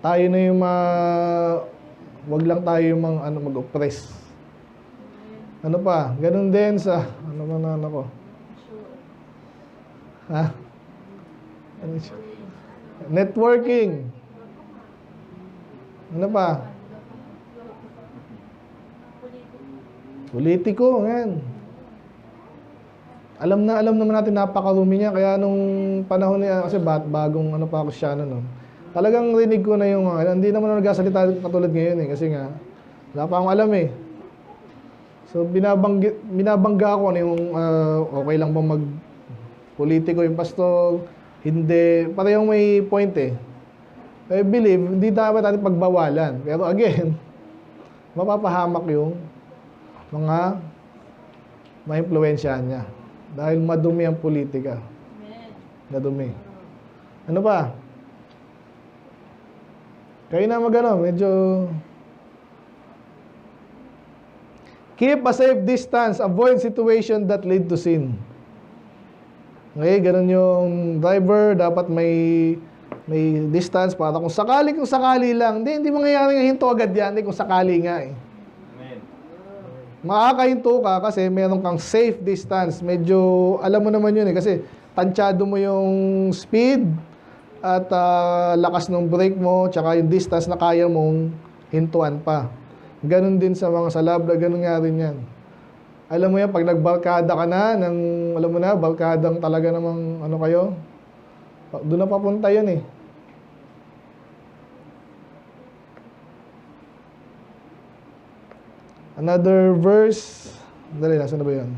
Tayo na yung wag lang tayo yung mag-oppress. Ano pa? Ganun din sa ano ko? Ha? Ano siya? Networking. Ano pa? Politiko, yan. Alam naman natin napakarumi niya. Kaya nung panahon niya, kasi bagong ano pa ako siya noon. Talagang rinig ko na yung hindi naman ako nagsasalita katulad ngayon eh. Kasi nga, wala pa akong alam eh. So, binabangga ko ano yung okay lang bang mag-politiko yung pastor. Hindi. Parehong may point eh. I believe, hindi dapat natin pagbawalan. Pero again, mapapahamak yung mga ma-impluwensyahan niya. Dahil madumi ang politika. Madumi. Ano pa? Kayo na medyo... Keep a safe distance. Avoid situation that lead to sin. Okay, ganun yung driver. Dapat may distance para kung sakali lang. Hindi mangyayari nga hinto agad yan. Kung sakali nga eh. Makakahinto ka kasi meron kang safe distance. Medyo, alam mo naman yun eh. Kasi tansyado mo yung speed at lakas ng brake mo, tsaka yung distance na kaya mong hintuan pa. Ganon din sa mga salabla, ganon nga rin yan. Alam mo yan, pag nagbarkada ka na, alam mo na, barkadang talaga namang ano kayo, doon na papunta yun eh. Another verse. Dali, nasa na ba yun?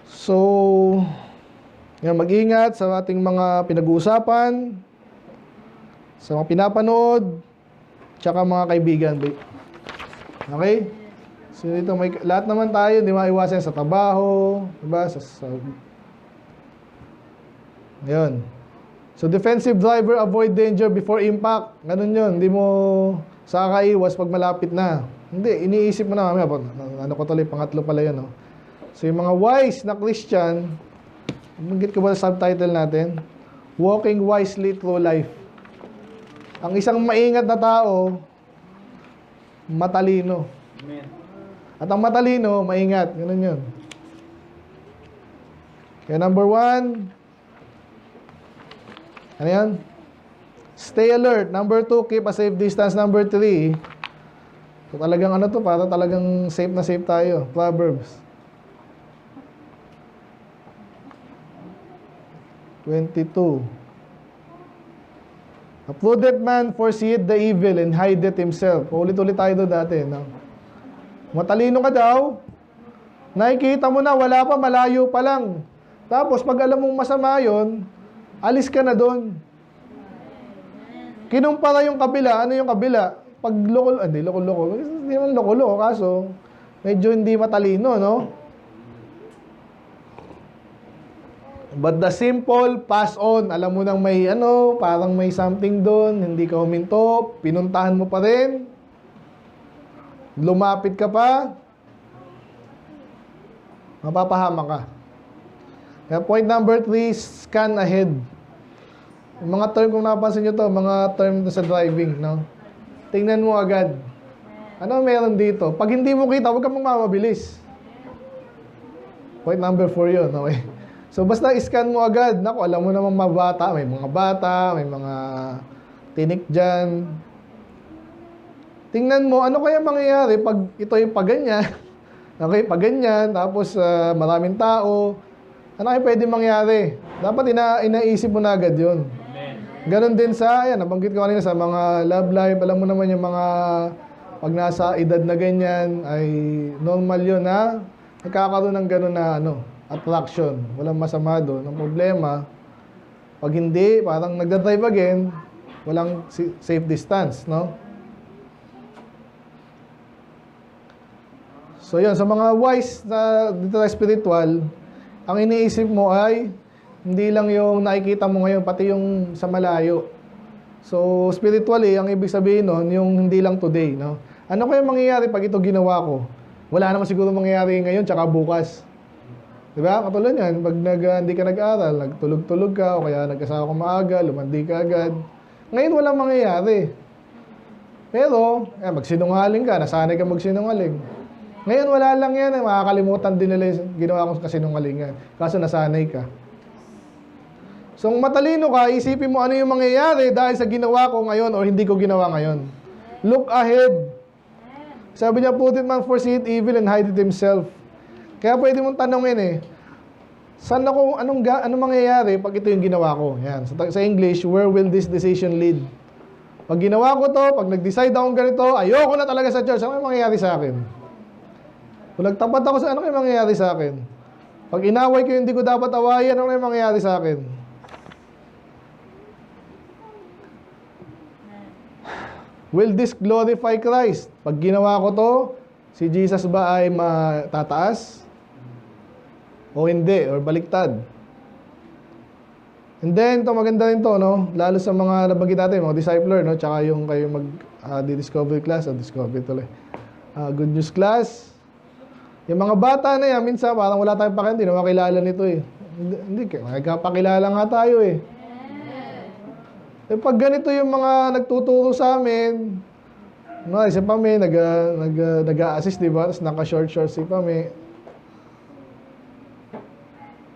So, yan, mag-ingat sa ating mga pinag-uusapan, sa mga pinapanood, tsaka mga kaibigan. Okay? So, dito, lahat naman tayo, di maiwasan sa trabaho, diba? Ayun. So, defensive driver, avoid danger before impact. Ganun yun. Hindi mo sakaiwas pag malapit na. Hindi, iniisip mo na. Ano ko tuloy, pangatlo pala yun. No? So, yung mga wise na Christian, magigit ko ba sa subtitle natin? Walking wisely through life. Ang isang maingat na tao, matalino. Amen. At ang matalino, maingat. Ganun yun. Kaya number 1, ano yan? Stay alert. Number 2, keep a safe distance. Number 3, so talagang ano to, para talagang safe na safe tayo. Proverbs 22. A prudent man foreseeth the evil and hideth himself. Ulit-ulit tayo doon dati. No? Matalino ka daw, nakikita mo na, wala pa, malayo pa lang. Tapos, pag alam mong masama yun, alis ka na doon. Kinumpara yung kabila. Ano yung kabila? Pag loko-loko. Hindi naman loko-loko, kaso medyo hindi matalino, no? But the simple, pass on. Alam mo nang may parang may something doon, hindi ka huminto, pinuntahan mo pa rin, lumapit ka pa, mapapahama ka. Kaya point number 3, scan ahead. Yung mga term, kung napansin nyo to, mga term sa driving, no? Tingnan mo agad. Ano meron dito? Pag hindi mo kita, huwag kang mamabilis. Point number 4 yun, okay? So, basta scan mo agad. Naku, alam mo namang bata, may mga tinik dyan. Tingnan mo, ano kaya mangyayari pag ito yung paganyan? Okay, paganyan, tapos maraming tao. Ano kaya pwede mangyari? Dapat inaisip mo na agad yun. Ganon din sa, nabanggit ko kanina sa mga love life. Alam mo naman yung mga, pag nasa edad na ganyan, ay normal yun na nagkakaroon ng ganon na attraction. Walang masama doon. Ang problema, pag hindi, parang nagdadrive again, walang safe distance, no? So yun, sa mga wise na dito na spiritual, ang iniisip mo ay hindi lang yung nakikita mo ngayon, pati yung sa malayo. So, spiritually, ang ibig sabihin nun, yung hindi lang today, no? Ano kaya mangyayari pag ito ginawa ko? Wala naman siguro mangyayari ngayon tsaka bukas. Diba? Katulad yan, pag hindi ka nag-aral, nagtulog-tulog ka, o kaya nag-asawa ka maaga, lumandi ka agad. Ngayon walang mangyayari. Pero, magsinungaling ka, nasanay ka magsinungaling. Ngayon wala lang yan, makakalimutan din nila yung ginawa kong kasinungalingan. Kaso nasanay ka. So, kung matalino ka, isipin mo ano yung mangyayari dahil sa ginawa ko ngayon o hindi ko ginawa ngayon. Look ahead. Sabi niya, put it man foreseeth evil and hide it himself. Kaya pwede mong tanongin anong mangyayari pag ito yung ginawa ko? Yan. Sa English, where will this decision lead? Pag ginawa ko to, pag nag-decide akong ganito, ayoko na talaga sa church, ano yung mangyayari sa akin? Kung nagtapat ako ano yung mangyayari sa akin? Pag inaway ko hindi ko dapat awayan, ano yung mangyayari sa akin? Will this glorify Christ? Pag ginawa ko to, si Jesus ba ay matataas? O hindi, or baliktad. And then, ito maganda rin to, no? Lalo sa mga nabanggit natin, mga discipler, no? Tsaka yung kayo discovery class, discovery tuloy. Good news class. Yung mga bata na yan, minsan parang wala tayong pakialam, hindi na makilala nito eh. Hindi, magkapakilala nga tayo eh. Pag ganito yung mga nagtuturo sa amin, no, isa pa may nag-a-assist, di ba? Tapos naka-short si Pame.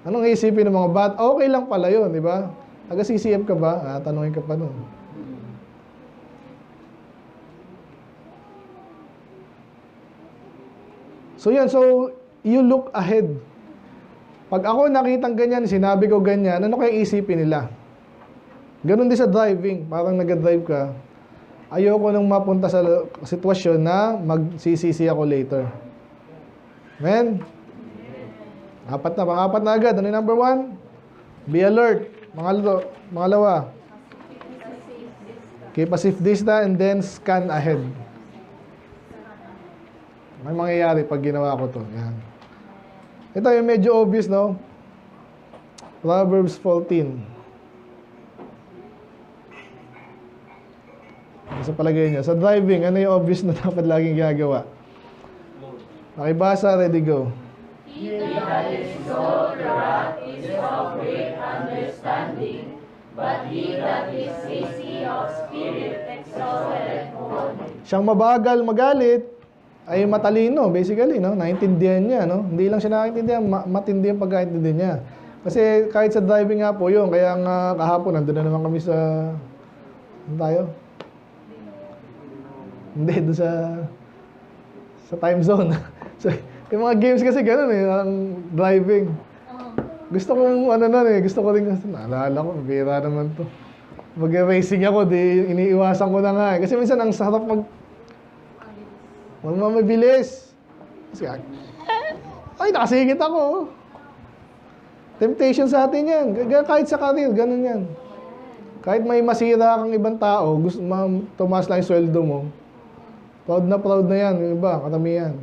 Anong isipin ng mga bata? Okay lang pala yun, di ba? Taga-CCM ka ba? Tanungin ka pa nun. So yan, so you look ahead. Pag ako nakitang ganyan, sinabi ko ganyan, ano kaya isipin nila? Ganon din sa driving. Parang nag-drive ka. Ayoko nang mapunta sa sitwasyon na magsisisi ako later. Amen? Pang-apat na agad. Ano yung number 1? Be alert. Mangalawa. Keep a safe distance and then scan ahead. May mangyayari pag ginawa ko to. Yan. Ito yung medyo obvious, no? Proverbs 14. Sa palagay niya. Sa driving, ano yung obvious na dapat laging ginagawa? Makibasa, ready, go. He that is slow to wrath is of great understanding, but he that is hasty of spirit exalteth boldly. Siyang mabagal magalit ay matalino, basically, no? Naintindihan niya, no? Hindi lang siya nakaintindihan, matindi ang pagkaintindi niya. Kasi kahit sa driving nga po yun, kaya nga kahapon, nandun na naman kami sa... Ano tayo? Hindi, doon sa time zone. So, yung mga games kasi gano'n ang driving. Gusto kong gusto ko rin, naalala ko, bira naman to. Mag-racing ako, iniiwasan ko na nga. Kasi minsan, ang sarap mabilis. Kasi, nakasingit ako. Temptation sa atin yan. Kahit sa career, ganun yan. Kahit may masira kang ibang tao, tumaas lang yung sweldo mo, proud na yan, yung iba, karamihan.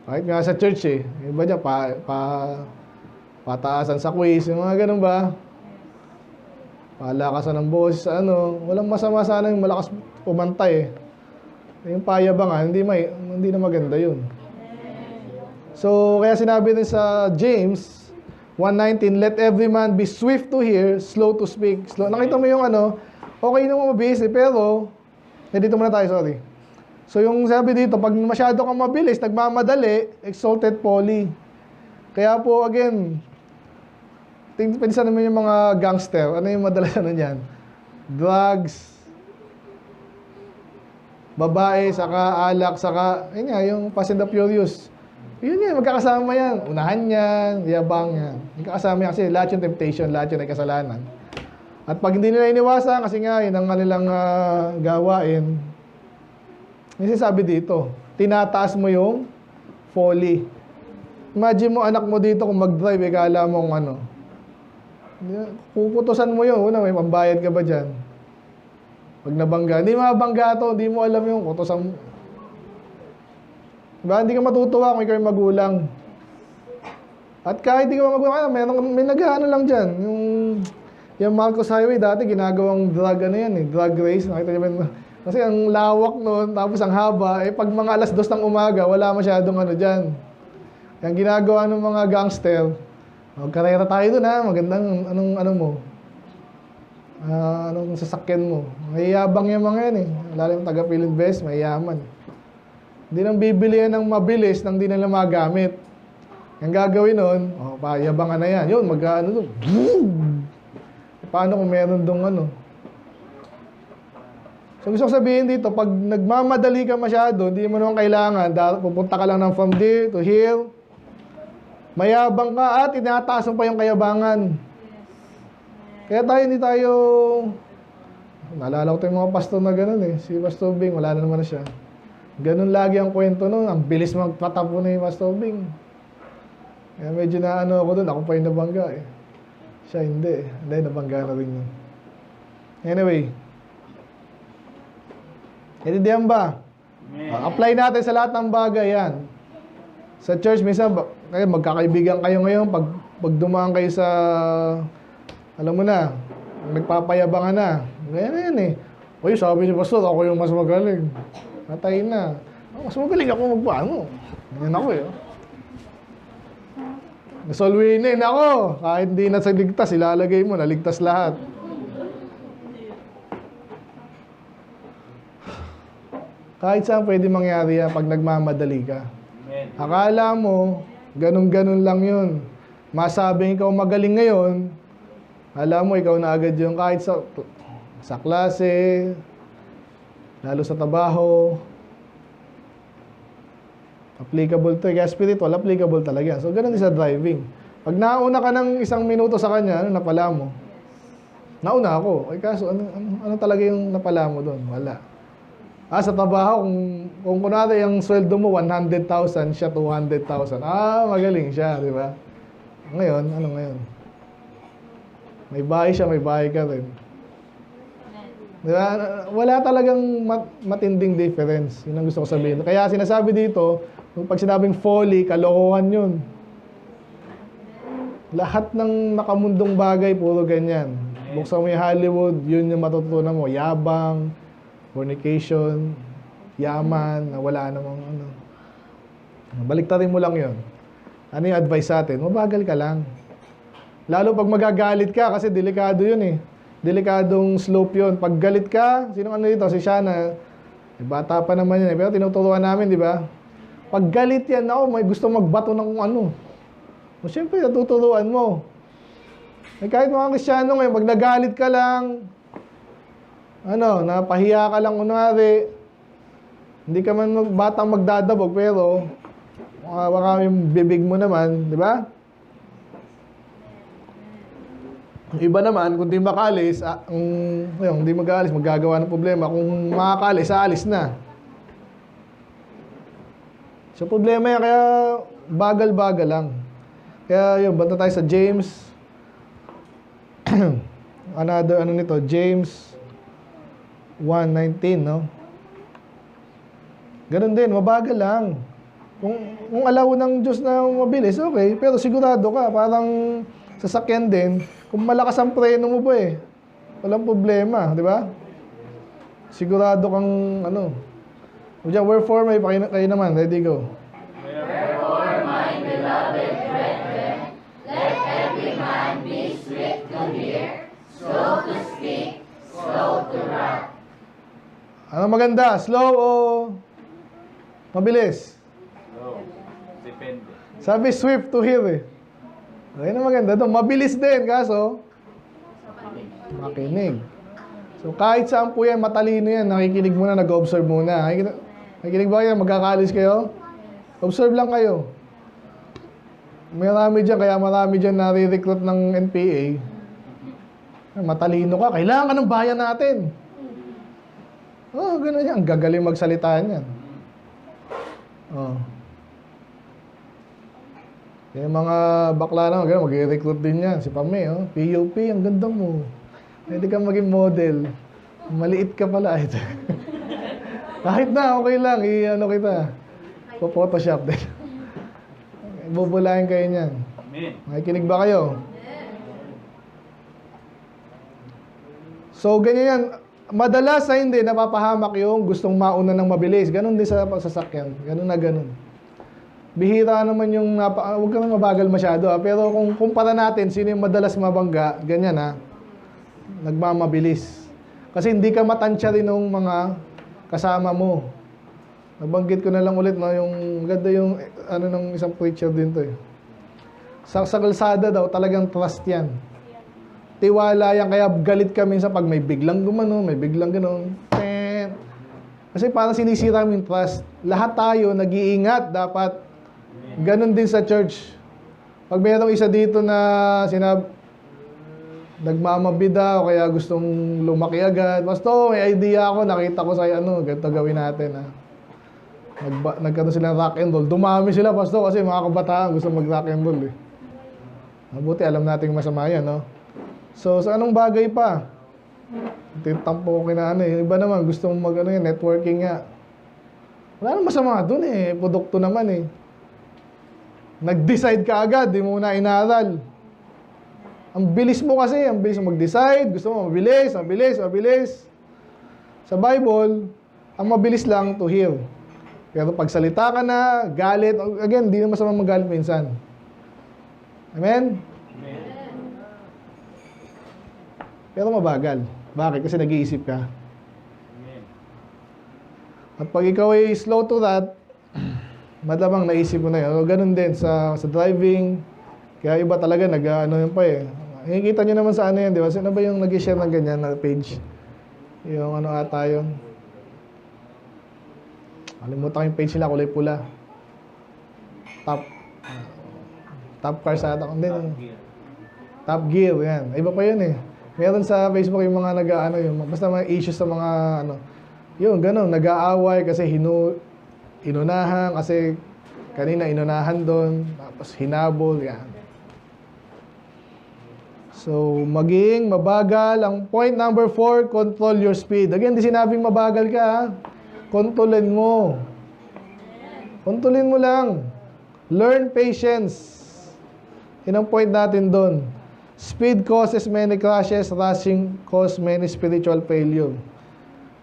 Kahit nga sa church yung iba niya, pataasan sa quiz, yung mga ganun ba? Palakasan ng boses, walang masama sana yung malakas pumantay Yung payabangan, hindi na maganda yun. So, kaya sinabi din sa James 1:19, let every man be swift to hear, slow to speak. Nakita mo yung okay na mo mabilis pero, dito muna tayo, sorry. So, yung sabi dito, pag masyado kang mabilis, nagmamadali, exalted folly. Kaya po, again, pinsan naman yung mga gangster. Ano yung madalas niyan? Drugs, babae, saka alak, saka, yung Fast and the Furious. Yun yan, magkakasama yan. Unahan yan, yabang yan. Magkakasama yan kasi lahat yung temptation, lahat yung ay kasalanan. At pag hindi nila iniwasan, kasi nga, yun ang kanilang gawain. Yung sabi dito, tinataas mo yung folly. Imagine mo, anak mo dito kung mag-drive, kala mong puputusan mo yun. May pambayad ka ba dyan? Pag nabangga, hindi mabangga to, hindi mo alam yung kutusan mo. Diba? Hindi ka matutuwa kung ikaw yung magulang. At kahit hindi ka magulang, may nag-ano lang dyan. Yung Marcos Highway dati, ginagawang drug drug race. Nakita niyo ba Kasi ang lawak nun, tapos ang haba, pag mga alas 2 ng umaga, wala masyadong ano dyan. Yung ginagawa ng mga gangster, karera tayo dun ha, magandang ano mo, anong sasakyan mo. Mayayabang yung mga yan lalo yung taga-Philinvest, mayayaman. Hindi nang bibili yan ng mabilis nang di nila magamit. Yung gagawin nun, payabangan na yan. Yun, mag-ano dun. Paano kung meron dong ano? So gusto ko sabihin dito, pag nagmamadali ka masyado, hindi mo naman kailangan, pupunta ka lang ng from there to here, mayabang ka at inataas mo pa yung kayabangan. Kaya hindi tayo, naalala ko tayong mga pastor na gano'n si Pastor Bing, wala na naman na siya. Ganun lagi ang kwento nun, ang bilis magpatapo na yung Pastor Bing. Kaya medyo na ako dun, ako pa yung nabangga Siya hindi nabangga na rin yun. Anyway, intindihan ba? Apply natin sa lahat ng bagay yan. Sa church, minsan, magkakaibigan kayo ngayon, pag dumaan kayo sa, alam mo na, nagpapayabangan na. Ganyan yan Uy, sabi ni Pastor, ako yung mas magaling. Natayin na. Mas magaling ako magpaano. Ganyan ako Nasolwinin ako. Kahit hindi na sa ligtas, ilalagay mo, naligtas lahat. Kahit saan pwede mangyari yan pag nagmamadali ka. Akala mo, ganun-ganun lang yun. Masabing ikaw magaling ngayon, alam mo, ikaw na agad yung kahit sa klase, lalo sa trabaho. Applicable to. Kaya spiritual, applicable talaga. So, ganun din sa driving. Pag nauna ka ng 1 minuto sa kanya, ano napala mo? Nauna ako. Kaso, ano talaga yung napala mo doon? Wala. Sa trabaho, kung kunwari yung sweldo mo 100,000, siya 200,000. Magaling siya, di ba? Ngayon, ano ngayon? May bahay siya, may bahay ka rin. Di ba? Wala talagang matinding difference. Yun ang gusto ko sabihin. Kaya sinasabi dito, pag sinabing folly, kalokohan yun. Lahat ng nakamundong bagay, puro ganyan. Buksan mo yung Hollywood, yun yung matutunan mo. Yabang, fornication, yaman, na wala namang ano. Baliktarin mo lang yon. Ano yung advice sa atin? Mabagal ka lang. Lalo pag magagalit ka, kasi delikado yun Delikadong slope yun. Pag galit ka, sinong ano dito? Si Shana. Bata pa naman yun pero tinuturuan namin, di ba? Pag galit yan, may gusto magbato ng kung ano. Siyempre, natuturuan mo. Kahit mga Kristyano ngayon, pag nagalit ka lang, napahiya ka lang kunwari, hindi ka man batang magdadabog, pero baka yung bibig mo naman, di ba? Yung iba naman, kung di makalis, hindi mag-aalis, maggagawa ng problema. Kung makakalis, aalis na. So, problema yan, kaya bagal-bagal lang. Kaya yun, banta tayo sa James. James 1:19, no? Ganun din, mabagal lang. Kung alaw ng Diyos na mabilis, okay. Pero sigurado ka, parang sasakyan din. Kung malakas ang preno mo ba walang problema, di ba? Sigurado kang, wherefore, may kayo naman. Ready, go. Wherefore, my beloved brethren, let every man be swift to hear, slow to speak, slow to wrath. Ano maganda? Slow o mabilis? Slow. Depende. Sabi swift to hear Ayun ang maganda doon. Mabilis din, kaso makinig. So kahit saan po yan, matalino yan. Nakikinig muna, nag-observe muna. Nakikinig ba kayo? Magkakalis kayo? Observe lang kayo. Marami dyan, kaya marami dyan nare-recruit ng NPA. Matalino ka, kailangan ka ng bayan natin. Ganun yan. Ang gagaling magsalita yan. Yung mga bakla naman, gano'n, mag-recruit din yan. Si Pame, PUP, ang ganda mo. Pwede kang maging model. Maliit ka pala. Kahit na, okay lang. Kita. Photoshop din. Bubulahin kayo niyan. Amen. Nakikinig ba kayo? So, ganyan yan. madalas na hindi, napapahamak yung gustong mauna ng mabilis. Ganon din sa sasakyan. Ganon na ganon. Bihira naman yung, huwag kang mabagal masyado. Pero kung kumpara natin, sino yung madalas mabangga, ganyan nagmamabilis. Kasi hindi ka matansya rin ng mga kasama mo. Nabanggit ko na lang ulit, no, yung ganda yung ng isang preacher din to. Sa kalsada daw, talagang trust yan. Tiwala yan, kaya galit kami sa pag may biglang gumano, may biglang gano'n. Kasi parang sinisira mo yung trust. Lahat tayo nag-iingat, dapat ganon din sa church. Pag mayroong isa dito na nagmamabida o kaya gustong lumaki agad, basta may idea ako, nakita ko sa ganito gawin natin. Nagkaroon sila ng rock and roll. Dumami sila, pasto, kasi mga kabataan gusto mag-rock and roll. Mabuti, alam natin masama yan, no? So, sa anong bagay pa? Tampo ko iba naman, gusto mong networking nga. Wala nang masama dun produkto naman Nag-decide ka agad, di mo na inaral. Ang bilis mo kasi, ang bilis mo mag-decide, gusto mo mabilis. Sa Bible, ang mabilis lang to hear. Pero pag salita ka na, galit, again, di na masama magalit minsan. Amen? Amen. Pero mabagal. Bakit? Kasi nag-iisip ka. Amen. At pag ikaw ay slow to that, madamang naisip mo na yun. O, ganun din sa driving. Kaya iba talaga yun pa Nakikita nyo naman sa yan, di ba? Sino ba yung nag-share ng ganyan na page? Yung ata yun. Kalimutan ko yung page nila, kulay pula. Top cars ata. Top Gear, yan. Iba pa yun Meron sa Facebook yung mga basta mga issues sa mga yun, ganun, nag-aaway kasi inunahan, kasi kanina inunahan doon, tapos hinabol, yan. So, maging mabagal. Ang point number 4, control your speed. Again, di sinabing mabagal ka, Kontrolin mo. Kontrolin mo lang. Learn patience. Yun ang point natin doon. Speed causes many crashes, rushing causes many spiritual failure.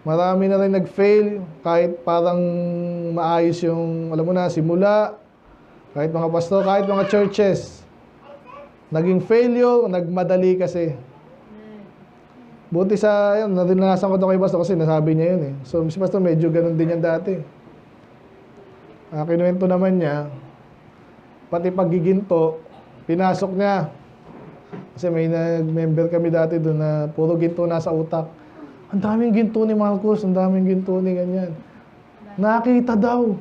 Marami na rin nag-fail kahit parang maayos yung, simula. Kahit mga pastor, kahit mga churches. Naging failure, nagmadali kasi. Buti narinasan ko ito kay pastor kasi nasabi niya yun So, si pastor medyo ganun din yan dati. Kinuwento naman niya, pati paggiginto, pinasok niya. Kasi may nag-member kami dati doon na puro ginto nasa utak. Ang daming ginto ni Marcos, ang daming ginto ni ganyan. Nakita daw.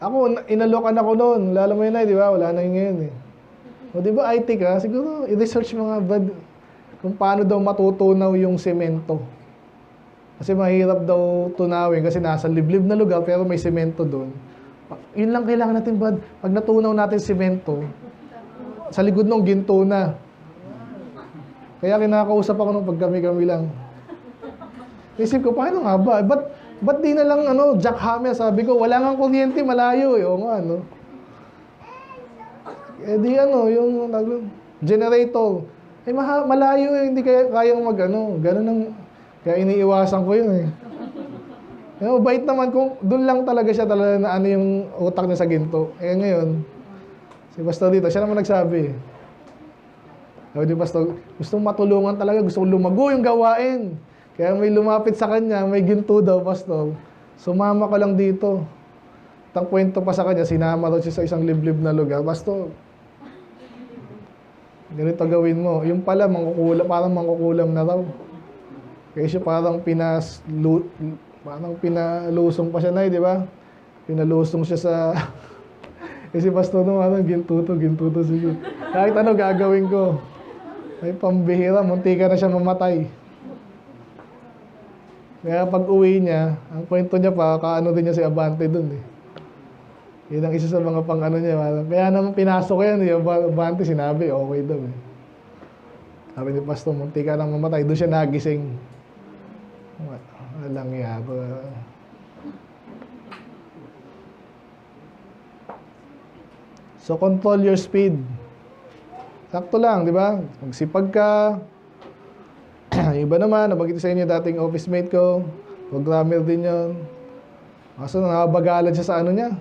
Ako, inalokan ako noon. Lalo mo yun di ba? Wala na yun ngayon O di ba IT ka? Siguro, i-research mga kung paano daw matutunaw yung semento. Kasi mahirap daw tunawin kasi nasa liblib na lugar pero may semento doon. Yun lang kailangan natin, Brad. Pag natunaw natin semento, sa likod ng ginto na. Kaya kinakausap ako nung pag kami lang. Isip ko, paano nga ba? Ba't di na lang jackhammer? Sabi ko, wala nga kuryente, malayo O nga, di yung generator. Malayo hindi kayang ganun kaya iniiwasan ko yun Bait naman kung doon lang talaga siya na yung utak niya sa ginto. Ngayon, si pastor dito, siya naman nagsabi. Sabi ni pastor, gustong matulungan talaga, gustong lumago yung gawain. Kaya may lumapit sa kanya, may ginto daw, pastor. Sumama ka lang dito. Tang kwento pa sa kanya, sinama daw siya sa isang liblib na lugar. Pastor, ganito gawin mo. Yung pala, parang mangkukulam na raw. Kaya siya parang pinalusong pa siya di ba? Pinalusong siya sa... Kasi pastor naman, ginto to, sige. Kahit gagawin ko. Ay, pambihira, muntika na siya mamatay. Kaya pag uwi niya, ang kwento niya pa, din niya si Abante dun Yun ang isa sa mga niya. Kaya naman pinasok ko yan, yung Abante, sinabi, okay daw Sabi ni pastor, muntika nang mamatay. Doon siya nagising. Walang yaba. So, control your speed. Sakto lang, di ba? Magsipag ka. Yung iba naman, nabanggit ko sa inyo dating office mate ko, programmer din yun. Kaso nakabagalan siya sa ano niya.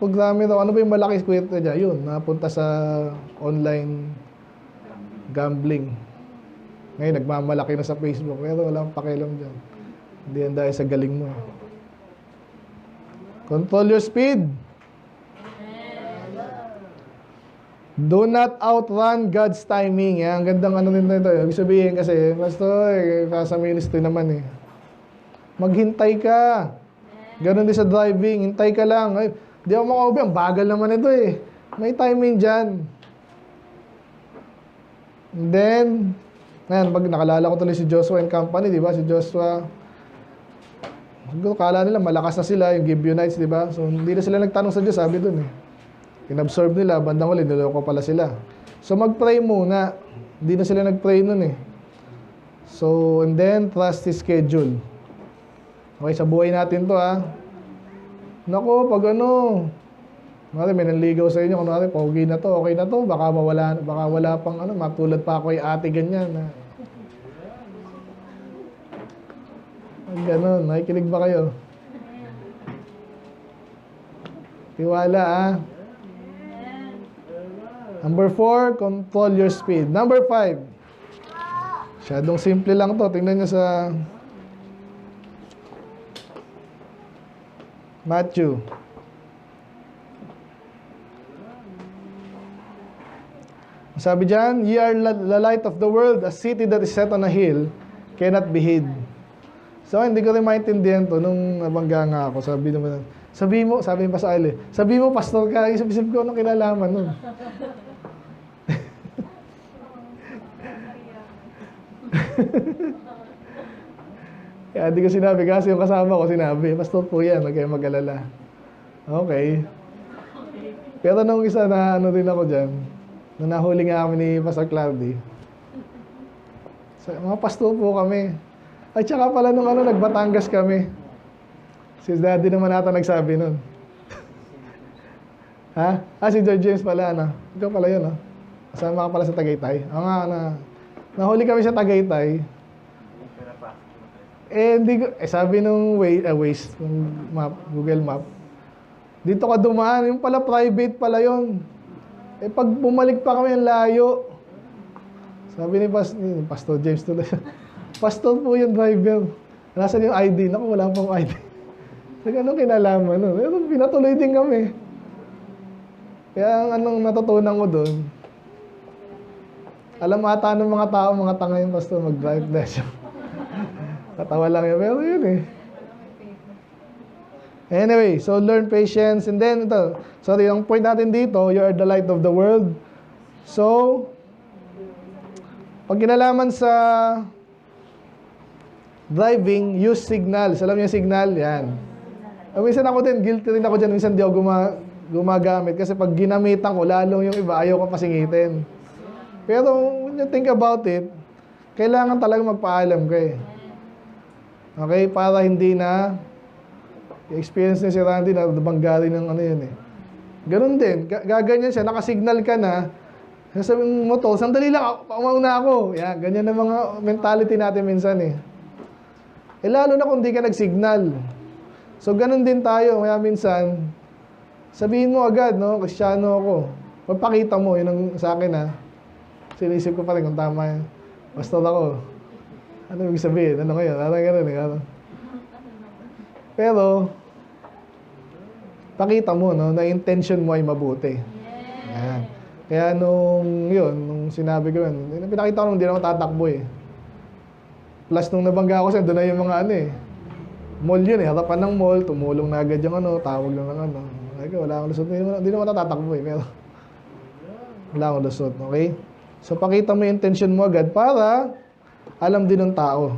Programmer daw, ano ba yung malaki kwento niya? Yun, napunta sa online gambling. Ngayon, nagmamalaki na sa Facebook, pero walang pakialam dyan. Hindi yan dahil sa galing mo. Control your speed. Do not outrun God's timing. Yan, ang gandang ano nito. Ibig sabihin kasi, pastor, sa ministry naman eh. Maghintay ka. Ganon din sa driving, hintay ka lang. Ay, di ako makaubi, ang bagal naman ito eh. May timing dyan. And then, ngayon, pag nakalala ko tuloy si Joshua and company, di ba? Si Joshua, siguro kala nila malakas na sila, yung Gibeonites, di ba? So, hindi na sila nagtanong sa Diyos, sabi dun eh. Inabsorb nila, bandang huli, niloko pala sila. So, mag-pray muna. Hindi na sila nag-pray nun eh. So, and then, trust His schedule. Okay, sa buhay natin to ha. Nako, pag ano, may nanligaw sa inyo, kunwari, pogi na to, okay na to, baka wala pang ano, matulad pa ako ay ate ganyan. Ha? Ganon, nakikinig ba kayo? Tiwala ha. Number 4, control your speed. Number 5, masyadong simple lang to. Tingnan nyo sa Matthew. Sabi dyan, ye are the light of the world, a city that is set on a hill cannot be hid. So, hindi ko rin maintindihan to nung nabangga nga ako. Sabi mo, sabi pa sa Ali, sabi mo, pastor ka, isip-isip ko nung kinalaman nun. Kaya hindi ko sinabi kasi yung kasama ko sinabi, pastor po yan, huwag kayo mag-alala. Okay. Pero nung isa na ano din ako dyan, nung nahuli nga kami ni Pastor Clardy, mga pastor po kami. At saka pala nung ano, nagbatangas kami. Si Daddy naman ata nagsabi nun. Ha? Si George James pala, ano? Ikaw pala yun, no? Kasama ka pala sa Tagaytay. Oo nga, nahuli kami sa Tagaytay. Hindi ko, sabi nung Waze, map, Google Map, dito ka dumaan, yung pala private pala yun. Pag bumalik pa kami ang layo, sabi ni Pastor James tuloy, pastor po yung driver. Nasaan yung ID? Naku, wala pong ID. Sabi, anong kinalaman nun? Pero pinatuloy din kami. Kaya anong natutunan ko doon, alam ata ng mga tao, mga tanga yung pastor mag-drive lesson. Katawa lang yun, pero yun eh. Anyway, so learn patience. And then, ito, sorry, yung point natin dito, you are the light of the world. So, pag kinalaman sa driving, use signals. Alam niyo yung signal? Yan. Minsan ako din, guilty rin ako dyan. Minsan di ako gumagamit. Kasi pag ginamitan ko, lalo yung iba, ayaw ko pasingitin. Pero, when you think about it, kailangan talaga magpaalam ka eh. Okay? Para hindi na experience ni si Randy na bangga rin ng ano yun eh. Ganun din. Gaganyan siya. Nakasignal ka na. Sasabihin mo to, sandali lang, paumauna ako. Yan. Ganyan ang mga mentality natin minsan eh. Lalo na kung di ka nagsignal. So, ganun din tayo. Kaya minsan, sabihin mo agad, no? Kristyano ako. Magpakita mo. Yun ang sa akin ha. Sinisip ko pa rin kung tama yan. Basta ako. Ano ibig sabihin? Ano ngayon? Ano ganun eh? Ano? Pero, pakita mo, no, na intention mo ay mabuti. Yan. Kaya nung sinabi ko yun, pinakita ko nung hindi naman tatakbo eh. Plus nung nabangga ako siya, doon na yung mga ano eh. Mall yun eh, harapan ng mall, tumulong na agad yung ano, tawag lang ng ano. Okay, wala akong lusot. Hindi naman tatakbo eh, pero wala akong lusot, okay? So, pakita mo yung intention mo agad para alam din ng tao,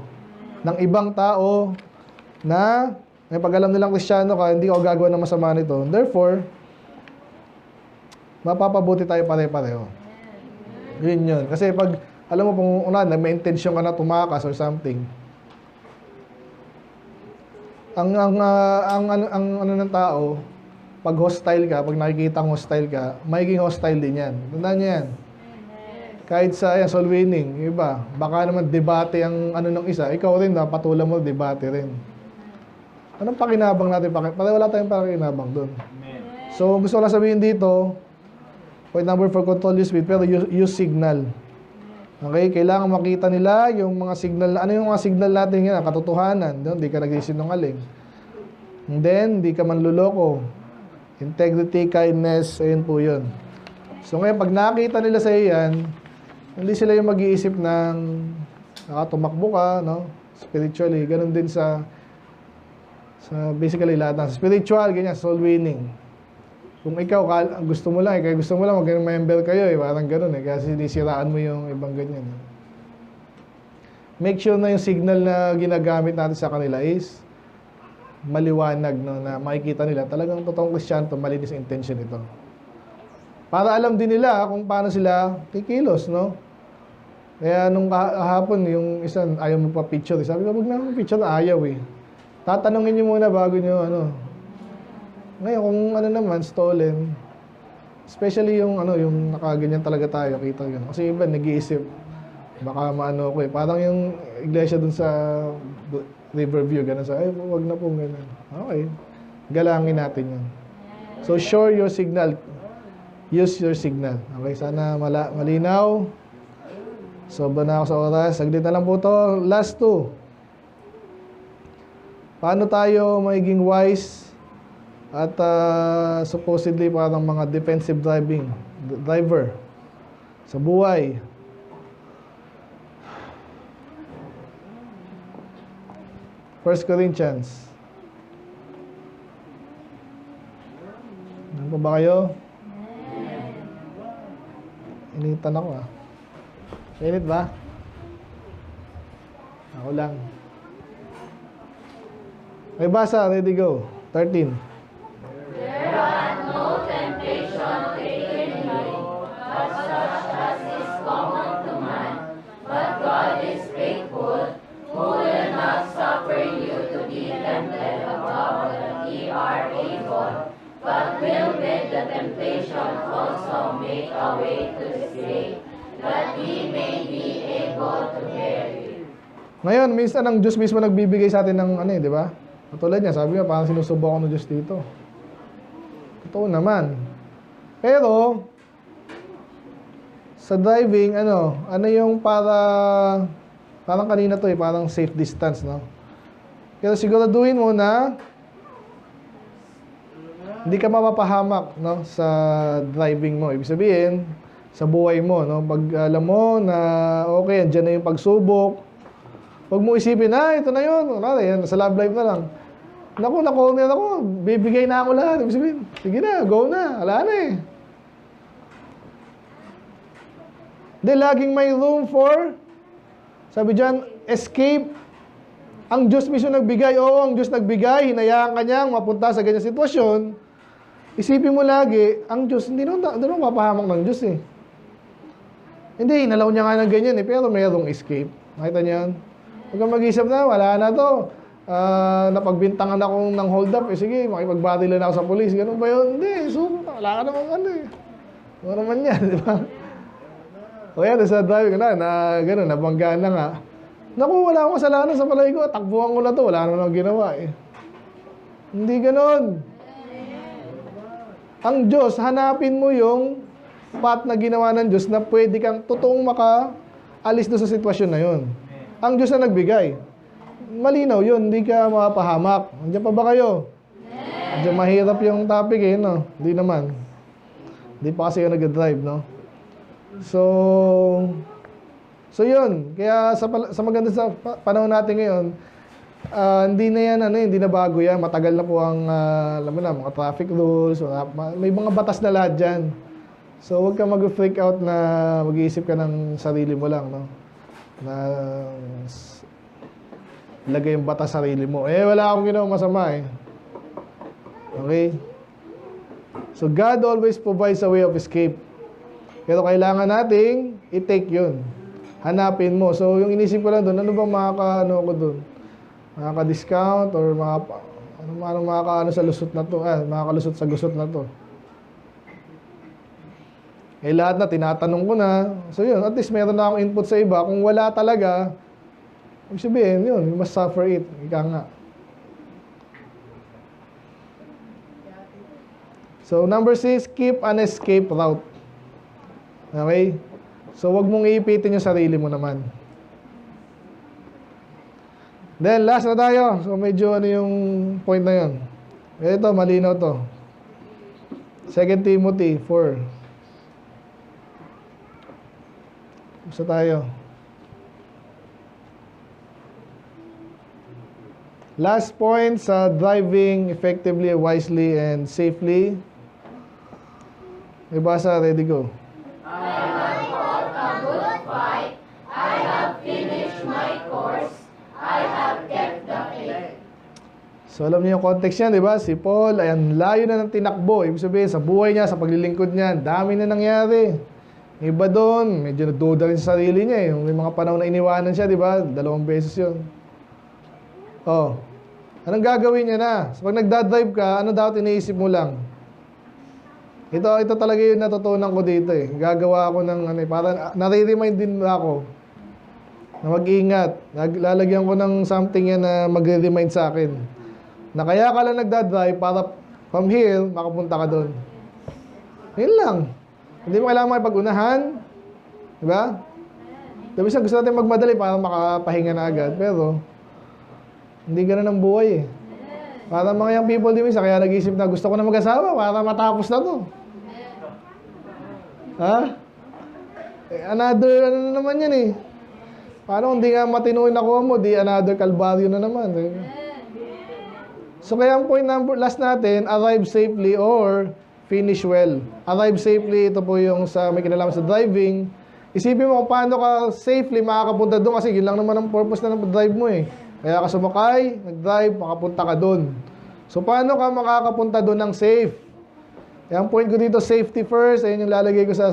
ng ibang tao na may pag-alam nilang Kristiyano ka, hindi ako gagawa ng masama nito. Therefore, mapapabuti tayo pare-pareho. Yun yun. Kasi pag, alam mo kung may intention ka na tumakas or something, ang ano ng tao, pag hostile ka, pag nakikita ang hostile ka, magiging hostile din yan. Tandaan niyo yan. Kahit sa ayan, soul winning, yung iba, baka naman debate ang ano ng isa, ikaw rin na patulan mo, debate rin. Anong pakinabang natin? Wala tayong pakinabang doon. Amen. So, gusto ko lang sabihin dito, point number 4, control your speed, pero use signal. Okay? Kailangan makita nila yung mga signal. Ano yung mga signal natin yan? Katotohanan. Hindi ka nagsisinungaling. And then, hindi ka manluloko. Integrity, kindness, ayun po yun. So, ngayon, pag nakita nila sa yan, hindi sila yung mag-iisip ng tumakbo ka, no? Spiritually. Ganun din sa basically lahat ng spiritual, ganyan, soul winning. Kung ikaw, gusto mo lang, mag-member kayo, parang ganun kasi sinisiraan mo yung ibang ganyan. Make sure na yung signal na ginagamit natin sa kanila is maliwanag, no, na makikita nila talagang totoong Kristiyano, malinis ang intention nito. Para alam din nila kung paano sila kikilos, no? Kaya nung kahapon, yung isa, ayaw mo pa picture. Sabi ko, wag na akong picture, ayaw eh. Tatanungin niyo muna bago niyo, Ngayon, kung naman, stolen, especially yung, yung nakaganyan talaga tayo, kita yun. Kasi iba, nag-iisip, baka maano ko eh. Parang yung iglesia dun sa Riverview, gano'n sa, wag na po, gano'n. Okay. Galangin natin yun. So, share your signal. Use your signal. Okay, sana malinaw. Sobra na ako sa oras. Saglit na lang po to. Last two. Paano tayo magiging wise at supposedly parang mga defensive driver sa buhay? First Corinthians. Ano pa ba kayo? Initan ako Init ba? Ako lang. May basa, ready go. 13. There hath no temptation taken you, but such as is common to man. But God is faithful, who will not suffer you to be tempted above that ye are able, but will with the temptation also make a way to escape, that ye may be able to bear it. Ngayon, minsan ang Diyos mismo nagbibigay sa atin ng di ba? Katulad niya, sabi niya, parang sinusubok ako ng Diyos dito. Totoo naman. Pero, sa driving, ano yung parang kanina to parang safe distance, no? Pero siguraduhin mo na hindi ka mapapahamak, no, sa driving mo. Ibig sabihin, sa buhay mo, no? Pag alam mo na okay, andyan na yung pagsubok, huwag mo isipin, ito na yun. Yan, sa love life na lang. Naku, na-corner ako. Bibigay na ako lahat. Ibig sabihin, sige na, go na. Wala na eh. Hindi, laging may room for, sabi dyan, escape. Ang Diyos mismo nagbigay. Oo, ang Diyos nagbigay. Hinayaan ka niyang mapunta sa ganyan sitwasyon. Isipin mo lagi, ang Diyos, hindi naman mapahamak ng Diyos eh. Hindi, inalaw niya nga ng ganyan eh, pero mayroong escape. Nakita niyo yan? Huwag kang mag-isip na, wala na to. Napagbintangan akong ng hold up, sige, makipagbatilan ako sa polis. Ganun ba yun? Hindi, so, wala ka naman eh. Ano naman yan, di ba? O yan, sa driving na gano'n, nabanggaan na nga. Naku, wala akong kasalanan sa palay ko. Takbuhan ko na to, wala naman akong ginawa eh. Hindi gano'n. Ang Diyos, hanapin mo yung path na ginawa ng Diyos na pwede kang totoong makaalis doon sa sitwasyon na yun. Ang Diyos na nagbigay. Malinaw yun, hindi ka mapahamak. Andiyan pa ba kayo? Andiyan mahirap yung topic eh, no? Hindi naman. Hindi pa kasi yung nag-drive, no? So yun. Kaya sa maganda sa panahon natin ngayon, hindi na yan, hindi na bago yan. Matagal na po ang, alam mo na, mga traffic rules. May mga batas na lahat dyan. So, huwag ka mag-freak out na mag-iisip ka ng sarili mo lang, no? Na lagay yung batas sa sarili mo. Wala akong ginawa masama eh. Okay? So, God always provides a way of escape. Pero kailangan nating i-take yun. Hanapin mo. So, yung inisip ko lang doon, ano bang makaka-discount or makaka-ano sa lusot na to? Makakalusot sa gusot na to. Eh lahat na tinatanong ko na. So yun, at least meron na akong input sa iba. Kung wala talaga, ibig sabihin, yun, you must suffer it. Ika nga. So number 6, keep an escape route. Okay? So wag mong iipitin yung sarili mo naman. Then last na tayo. So medyo ano yung point na yun. Ito, malinaw to. 2 Timothy 4. Basta tayo. Last point sa driving effectively, wisely, and safely. May basa, ready, go. I have fought a good fight. I have finished my course. I have kept the faith. So alam niyo yung context niya, di ba? Si Paul ay ang layo na ng tinakbo. Ibig sabihin, sa buhay niya, sa paglilingkod niya, dami na nangyari. Iba doon, medyo nagduda rin sa sarili niya eh. May mga panahon na iniwanan siya, di ba? 2 beses yun. Oh, anong gagawin niya na? So, pag nagdadrive ka, ano dapat iniisip mo lang? Ito talaga yung natutunan ko dito eh. Gagawa ako ng ano eh, para nare-remind din ako na mag-ingat. Lalagyan ko ng something yan na magre-remind sa akin. Na kaya ka lang nagdadrive para from here, makapunta ka doon. Yun lang. Hindi mo kailangan makipag-unahan. Diba? Diba gusto natin magmadali para makapahinga na agad. Pero, hindi ganun ang buhay eh. Para mga young people din minsan, kaya nag-isip na gusto ko na mag-asawa para matapos na to. Ha? Eh, another ano na naman yan eh. Paano hindi nga matinuin ako mo, di another kalbaryo na naman. So kaya ang point number last natin, arrive safely or finish well. Arrive safely, ito po yung sa may kinalaman sa driving. Isipin mo kung paano ka safely makakapunta doon kasi yun lang naman ang purpose na ng drive mo eh. Kaya ka sumakay, nag-drive, makapunta ka doon. So paano ka makakapunta doon ng safe? Kaya ang point ko dito, safety first. Ayun yung lalagay ko sa,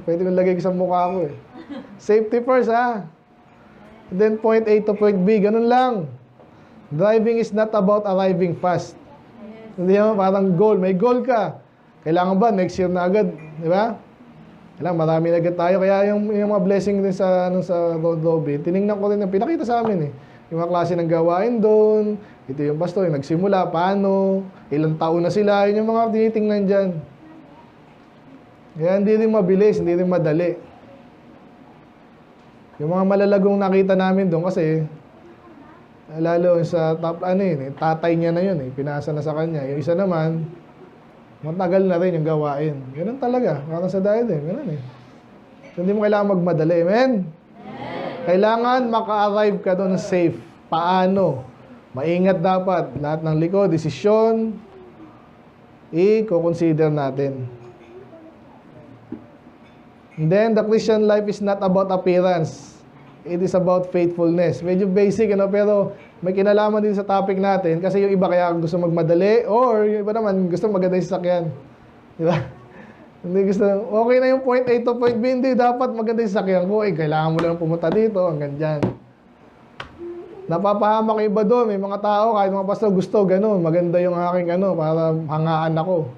pwede kong lagay ko sa mukha ko eh. Safety first ha. And then point A to point B, ganun lang. Driving is not about arriving fast. Hindi mo, parang goal. May goal ka. Kailangan ba? Next year na agad. Di ba? Kailangan marami na agad tayo. Kaya yung mga blessing din sa road lobby, tinignan ko rin, pinakita sa amin eh. Yung mga klase ng gawain doon. Ito yung pastor, yung nagsimula, paano, ilang taon na sila. Yun yung mga tinitingnan dyan. Kaya hindi rin mabilis, hindi rin madali. Yung mga malalagong nakita namin doon kasi, lalo sa top, tatay niya na yun eh, pinasa na sa kanya. Yung isa naman, matagal na rin yung gawain. Ganun talaga, parang sa diet eh, ganun eh. So, hindi mo kailangan magmadali, amen? Kailangan maka-arrive ka doon safe. Paano? Maingat dapat. Lahat ng likod, desisyon, i-consider natin. And then, the Christian life is not about appearance. It is about faithfulness. Medyo basic, pero may kinalaman din sa topic natin kasi yung iba kaya gusto magmadali or yung iba naman gusto maganda yung sasakyan. Di ba? Hindi gusto, okay na yung point A to point B, hindi dapat maganda yung sasakyan ko. Kailangan mo lang pumunta dito, hanggang dyan. Napapahamak yung iba doon. May mga tao, kahit mga pastor, gusto, gano'n. Maganda yung aking para hangaan ako.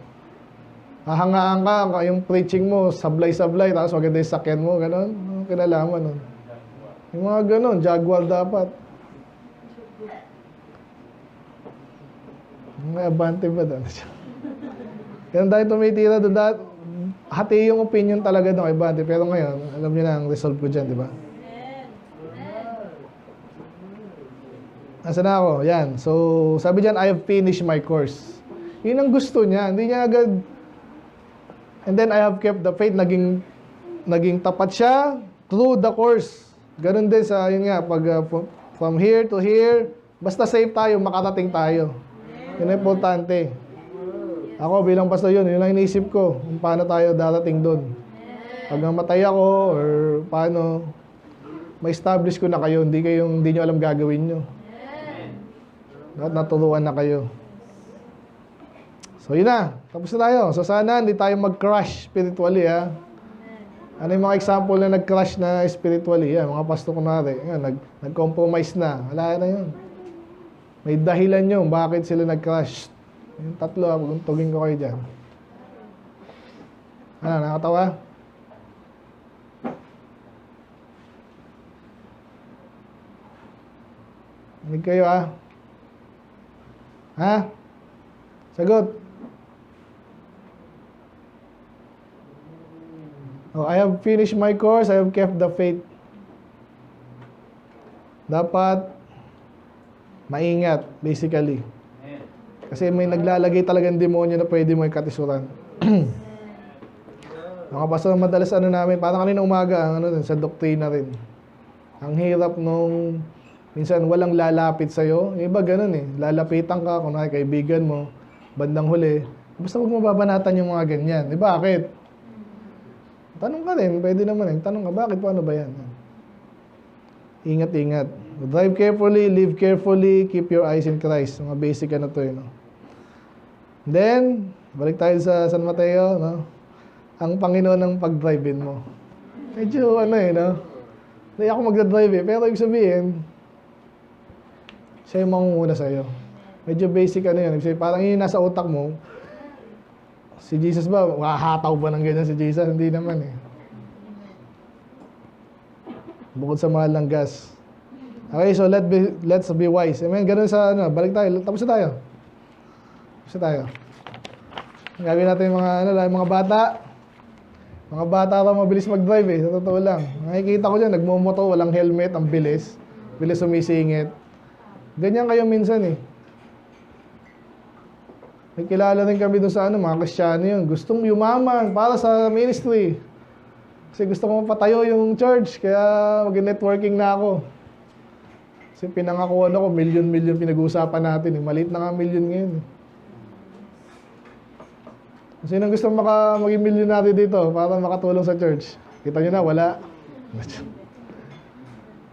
Hahangaan ka, yung preaching mo, sablay-sablay, tapos maganda yung sasakyan mo, gano'n. Kinalaman nun. Yung mga gano'n, Jaguar dapat. May abante ba doon? Ganun dahil tumitira doon. Hati yung opinion talaga ng abante. Pero ngayon, alam niyo na ang resolve ko dyan, di ba? Nasaan na ako? Yan. So, sabi dyan, I have finished my course. Yun ang gusto niya. Hindi niya agad. And then, I have kept the faith. Naging tapat siya through the course. Ganun din sa, yun nga, pag from here to here, basta safe tayo, makarating tayo. Yun ang importante. Ako bilang pastor yun lang iniisip ko, kung paano tayo darating doon. Pag namatay ako, or paano, ma-establish ko na kayo, hindi nyo alam gagawin nyo. Dapat naturuan na kayo. So yun na, tapos na tayo. So sana hindi tayo mag-crash spiritually ha. Ano yung mga example na nag-crash na spiritually? Yan, mga pastor kunwari, nag-compromise na. Wala na yun. May dahilan yun, bakit sila nag-crash. Yung tatlo, tugin ko kayo dyan. Nakakatawa? Manig kayo Ha? Sagot. Oh, I have finished my course, I have kept the faith. Dapat maingat, basically. Amen. Kasi may naglalagay talagang demonyo na pwede mo ikatisuran. Mga pastor, madalas namin, parang kanina umaga, sa doktrina rin. Ang hirap nung, minsan walang lalapit sa'yo. Yung iba ganun lalapitan ka, kung kaibigan mo, bandang huli. Basta huwag mo babanatan yung mga ganyan. Bakit? Tanong ka rin, pwede naman Tanong ka, bakit? Paano ba yan? Ingat-ingat. Drive carefully, live carefully, keep your eyes in Christ. Mga basic to Then, balik tayo sa San Mateo, Ang Panginoon ng pag-drive-in mo. Medyo Hindi ako magdadrive pero ibig sabihin, siya yung mangunguna sa'yo. Medyo basic yun. Parang yun nasa utak mo, si Jesus ba, hahataw ba ng ganyan si Jesus? Hindi naman Bukod sa mahal ng gas. Okay, so let's be wise. Amen, ganun sa balik tayo. Tapos na tayo. Ang gagawin natin yung mga bata. Mga bata raw mabilis mag-drive sa totoo lang. Nakikita ko dyan, nagmumoto, walang helmet, ang bilis. Bilis sumisingit. Ganyan kayo minsan May kilala rin kami doon sa mga Kristiyano yun. Gustong yumaman para sa ministry. Kasi gusto ko mapatayo yung church, kaya mag-networking na ako. Kasi pinangakuan ako, milyon-milyon pinag-uusapan natin. Maliit na nga milyon ngayon. Kasi nang gusto maging milyonary dito para makatulong sa church. Kita nyo na, wala.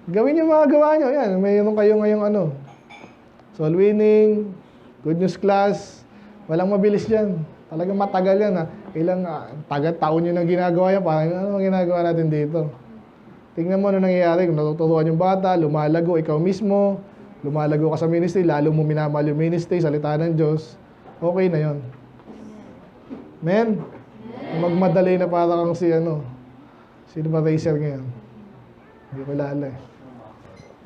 Gawin yung mga gawa nyo. Yan, mayroon kayo ngayong soul winning, good news class. Walang mabilis dyan. Talagang matagal yan Ilang taon nyo nang ginagawa yan. Parang ano ginagawa natin dito? Tingnan mo ano nangyayari. Kung natuturuan yung bata, lumalago ikaw mismo, lumalago ka sa ministry, lalo mo minamahal yung ministry, salita ng Diyos, okay na yon. Men, magmadali na parang kang sino ba racer ngayon? Hindi ko lala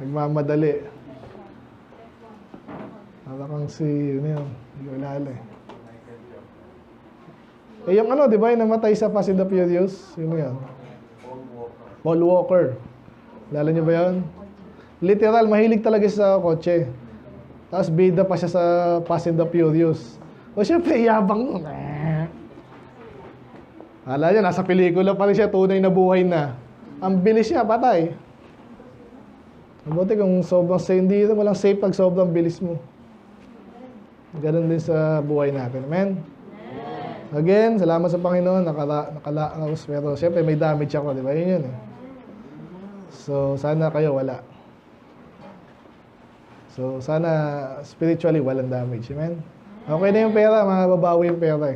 Nagmamadali. Parang kang hindi ko lala yung di ba, yung namatay sa Fast and the Furious? Sino yan? Paul Walker. Lala niyo ba yun? Literal, mahilig talaga siya sa kotse. Tapos bida pa siya sa Fast and the Furious. O syempre, yabang nun. Akala niya, nasa pelikula pa rin siya, tunay na buhay na. Ang bilis niya, patay. Mabuti kung sobrang hindi walang safe pag sobrang bilis mo. Ganun din sa buhay natin. Amen? Again, salamat sa Panginoon, nakalaos, pero siyempre may damage ako, di ba? Yun So, sana kayo wala. So, sana spiritually walang damage. Amen? Okay na yung pera, mababawi yung pera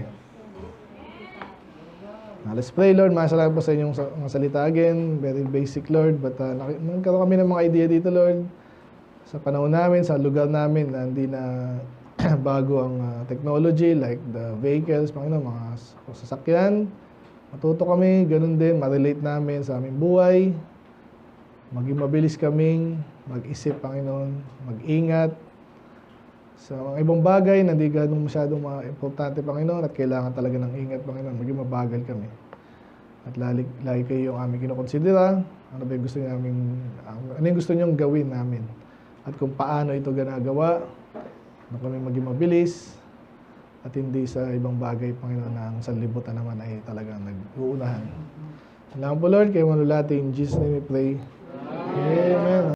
Let's pray, Lord. Masalamat po sa inyong mga salita again. Very basic, Lord. But nagkaroon kami ng mga idea dito, Lord. Sa panahon namin, sa lugar namin, na hindi na bago ang technology like the vehicles, mga sasakyan. Matuto kami, ganun din, ma-relate namin sa aming buhay. Maging mabilis kaming mag-isip, Panginoon, mag-ingat sa mga ibang bagay na hindi ganun masyadong importante, Panginoon, at kailangan talaga ng ingat, Panginoon. Maging mabagal kami. At lagi kayo yung aming kinukonsidera. Ano ba yung gusto niyong gawin namin? At kung paano ito ginagawa, na kami maging mabilis at hindi sa ibang bagay, Panginoon, na ang sanlibutan naman ay talagang nag-uunahan. Salamat po, Lord, kayo manulati. In Jesus' name we pray. Amen.